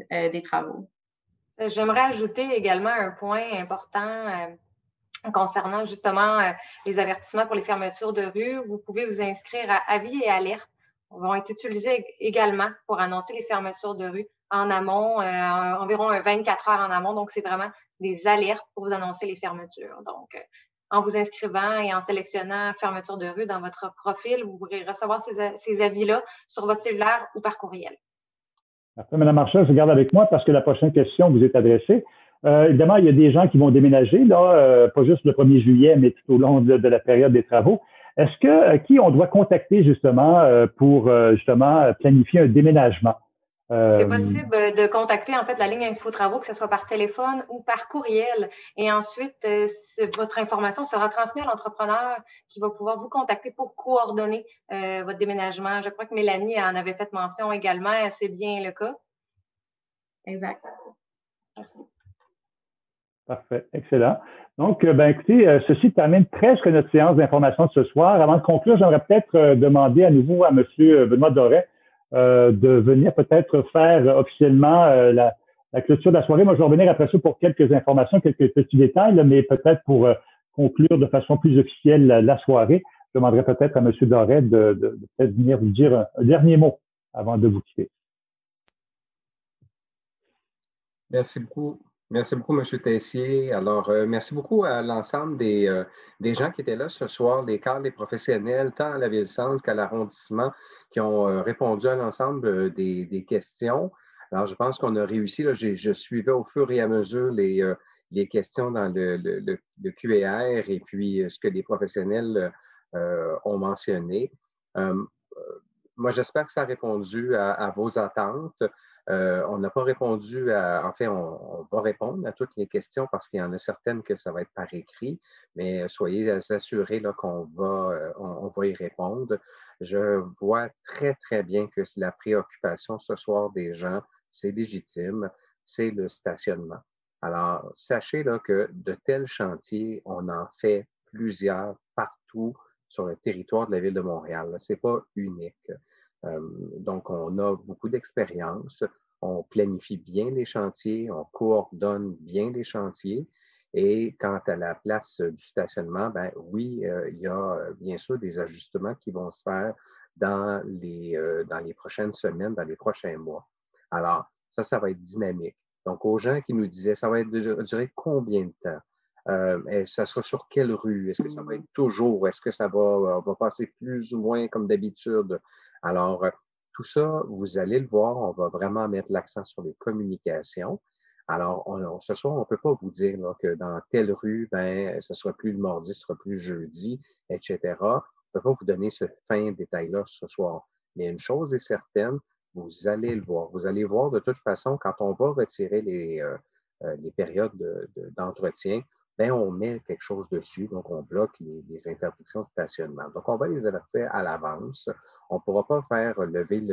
des travaux. J'aimerais ajouter également un point important concernant justement les avertissements pour les fermetures de rue. Vous pouvez vous inscrire à avis et alertes. Ils vont être utilisés également pour annoncer les fermetures de rue en amont, environ 24 heures en amont. Donc, c'est vraiment des alertes pour vous annoncer les fermetures. Donc, en vous inscrivant et en sélectionnant fermeture de rue dans votre profil, vous pourrez recevoir ces avis-là sur votre cellulaire ou par courriel. Après, Mme Marchal, je garde avec moi parce que la prochaine question vous est adressée. Évidemment, il y a des gens qui vont déménager, là, pas juste le 1er juillet, mais tout au long de la période des travaux. Est-ce que qui on doit contacter justement pour justement planifier un déménagement? C'est possible de contacter en fait la ligne InfoTravaux, que ce soit par téléphone ou par courriel. Et ensuite, votre information sera transmise à l'entrepreneur qui va pouvoir vous contacter pour coordonner votre déménagement. Je crois que Mélanie en avait fait mention également. C'est bien le cas. Exact. Merci. Parfait, excellent. Donc, écoutez, ceci termine presque notre séance d'information de ce soir. Avant de conclure, j'aimerais peut-être demander à nouveau à M. Benoît Doré de venir peut-être faire officiellement la clôture de la soirée. Moi, je vais revenir après ça pour quelques informations, quelques petits détails, là, mais peut-être pour conclure de façon plus officielle la soirée, je demanderai peut-être à M. Doré de peut-être venir vous dire un dernier mot avant de vous quitter. Merci beaucoup. Merci beaucoup, M. Tessier. Alors, merci beaucoup à l'ensemble des gens qui étaient là ce soir, les cadres, les professionnels, tant à la Ville-Centre qu'à l'arrondissement, qui ont répondu à l'ensemble des questions. Alors, je pense qu'on a réussi. Là, je suivais au fur et à mesure les questions dans le Q&R et puis ce que les professionnels ont mentionné. Moi, j'espère que ça a répondu à vos attentes. On n'a pas répondu on va répondre à toutes les questions parce qu'il y en a certaines que ça va être par écrit, mais soyez assurés là, qu'on va y répondre. Je vois très, très bien que la préoccupation ce soir des gens, c'est légitime, c'est le stationnement. Alors, sachez là, que de tels chantiers, on en fait plusieurs partout sur le territoire de la Ville de Montréal. Ce n'est pas unique. Donc, on a beaucoup d'expérience, on planifie bien les chantiers, on coordonne bien les chantiers Et quant à la place du stationnement, ben oui, il y a bien sûr des ajustements qui vont se faire dans les prochaines semaines, dans les prochains mois. Alors, ça va être dynamique. Donc, aux gens qui nous disaient, ça va durer combien de temps? Ça sera sur quelle rue? Est-ce que ça va être toujours? Est-ce que on va passer plus ou moins comme d'habitude? Alors, tout ça, vous allez le voir, on va vraiment mettre l'accent sur les communications. Alors, ce soir, on ne peut pas vous dire là, que dans telle rue, ben, ce sera plus le mardi, ce sera plus le jeudi, etc. On ne peut pas vous donner ce fin détail-là ce soir. Mais une chose est certaine, vous allez le voir. Vous allez voir de toute façon, quand on va retirer les périodes d'entretien, ben, on met quelque chose dessus, donc on bloque les interdictions de stationnement. Donc, on va les avertir à l'avance. On ne pourra pas faire lever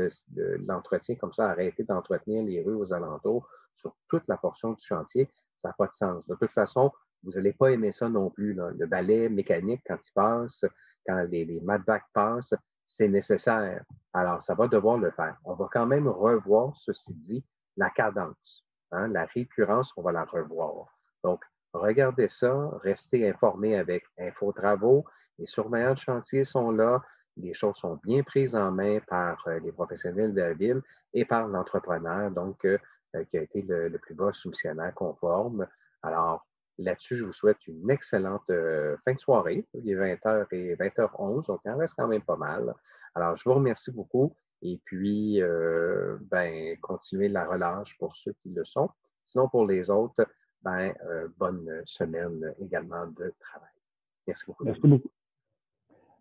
l'entretien comme ça, arrêter d'entretenir les rues aux alentours sur toute la portion du chantier. Ça n'a pas de sens. De toute façon, vous n'allez pas aimer ça non plus, là. Le balai mécanique, quand il passe, quand les matbacks passent, c'est nécessaire. Alors, ça va devoir le faire. On va quand même revoir, ceci dit, la cadence. Hein? La récurrence, on va la revoir. Donc, regardez ça, restez informés avec Infotravaux. Les surveillants de chantier sont là. Les choses sont bien prises en main par les professionnels de la ville et par l'entrepreneur, donc, qui a été le plus bas soumissionnaire conforme. Alors, là-dessus, je vous souhaite une excellente fin de soirée. Il est 20h et 20h11, donc il en reste quand même pas mal. Alors, je vous remercie beaucoup et puis, continuez la relâche pour ceux qui le sont. Sinon, pour les autres, bonne semaine également de travail. Merci beaucoup. Merci beaucoup.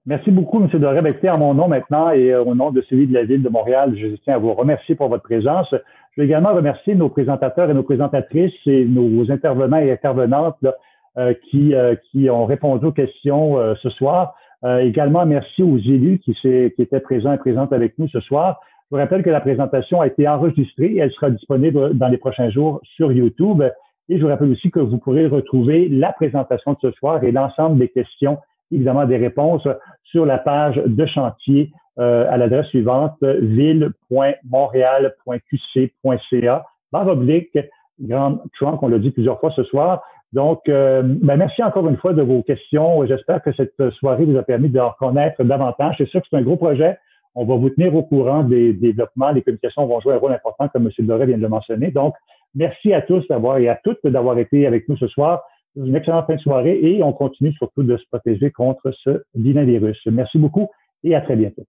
Merci beaucoup, M. Doré. Écoutez, en mon nom maintenant et au nom de celui de la Ville de Montréal, je tiens à vous remercier pour votre présence. Je veux également remercier nos présentateurs et nos présentatrices et nos intervenants et intervenantes là, qui ont répondu aux questions ce soir. Également, merci aux élus qui étaient présents et présentes avec nous ce soir. Je vous rappelle que la présentation a été enregistrée et elle sera disponible dans les prochains jours sur YouTube. Et je vous rappelle aussi que vous pourrez retrouver la présentation de ce soir et l'ensemble des questions, évidemment des réponses, sur la page de chantier à l'adresse suivante, ville.montréal.qc.ca/Grand Trunk, on l'a dit plusieurs fois ce soir. Donc, merci encore une fois de vos questions. J'espère que cette soirée vous a permis de en connaître davantage. C'est sûr que c'est un gros projet. On va vous tenir au courant des développements. Les communications vont jouer un rôle important, comme M. Doré vient de le mentionner. Donc, merci à tous et à toutes d'avoir été avec nous ce soir. Une excellente fin de soirée et on continue surtout de se protéger contre ce vilain virus. Merci beaucoup et à très bientôt.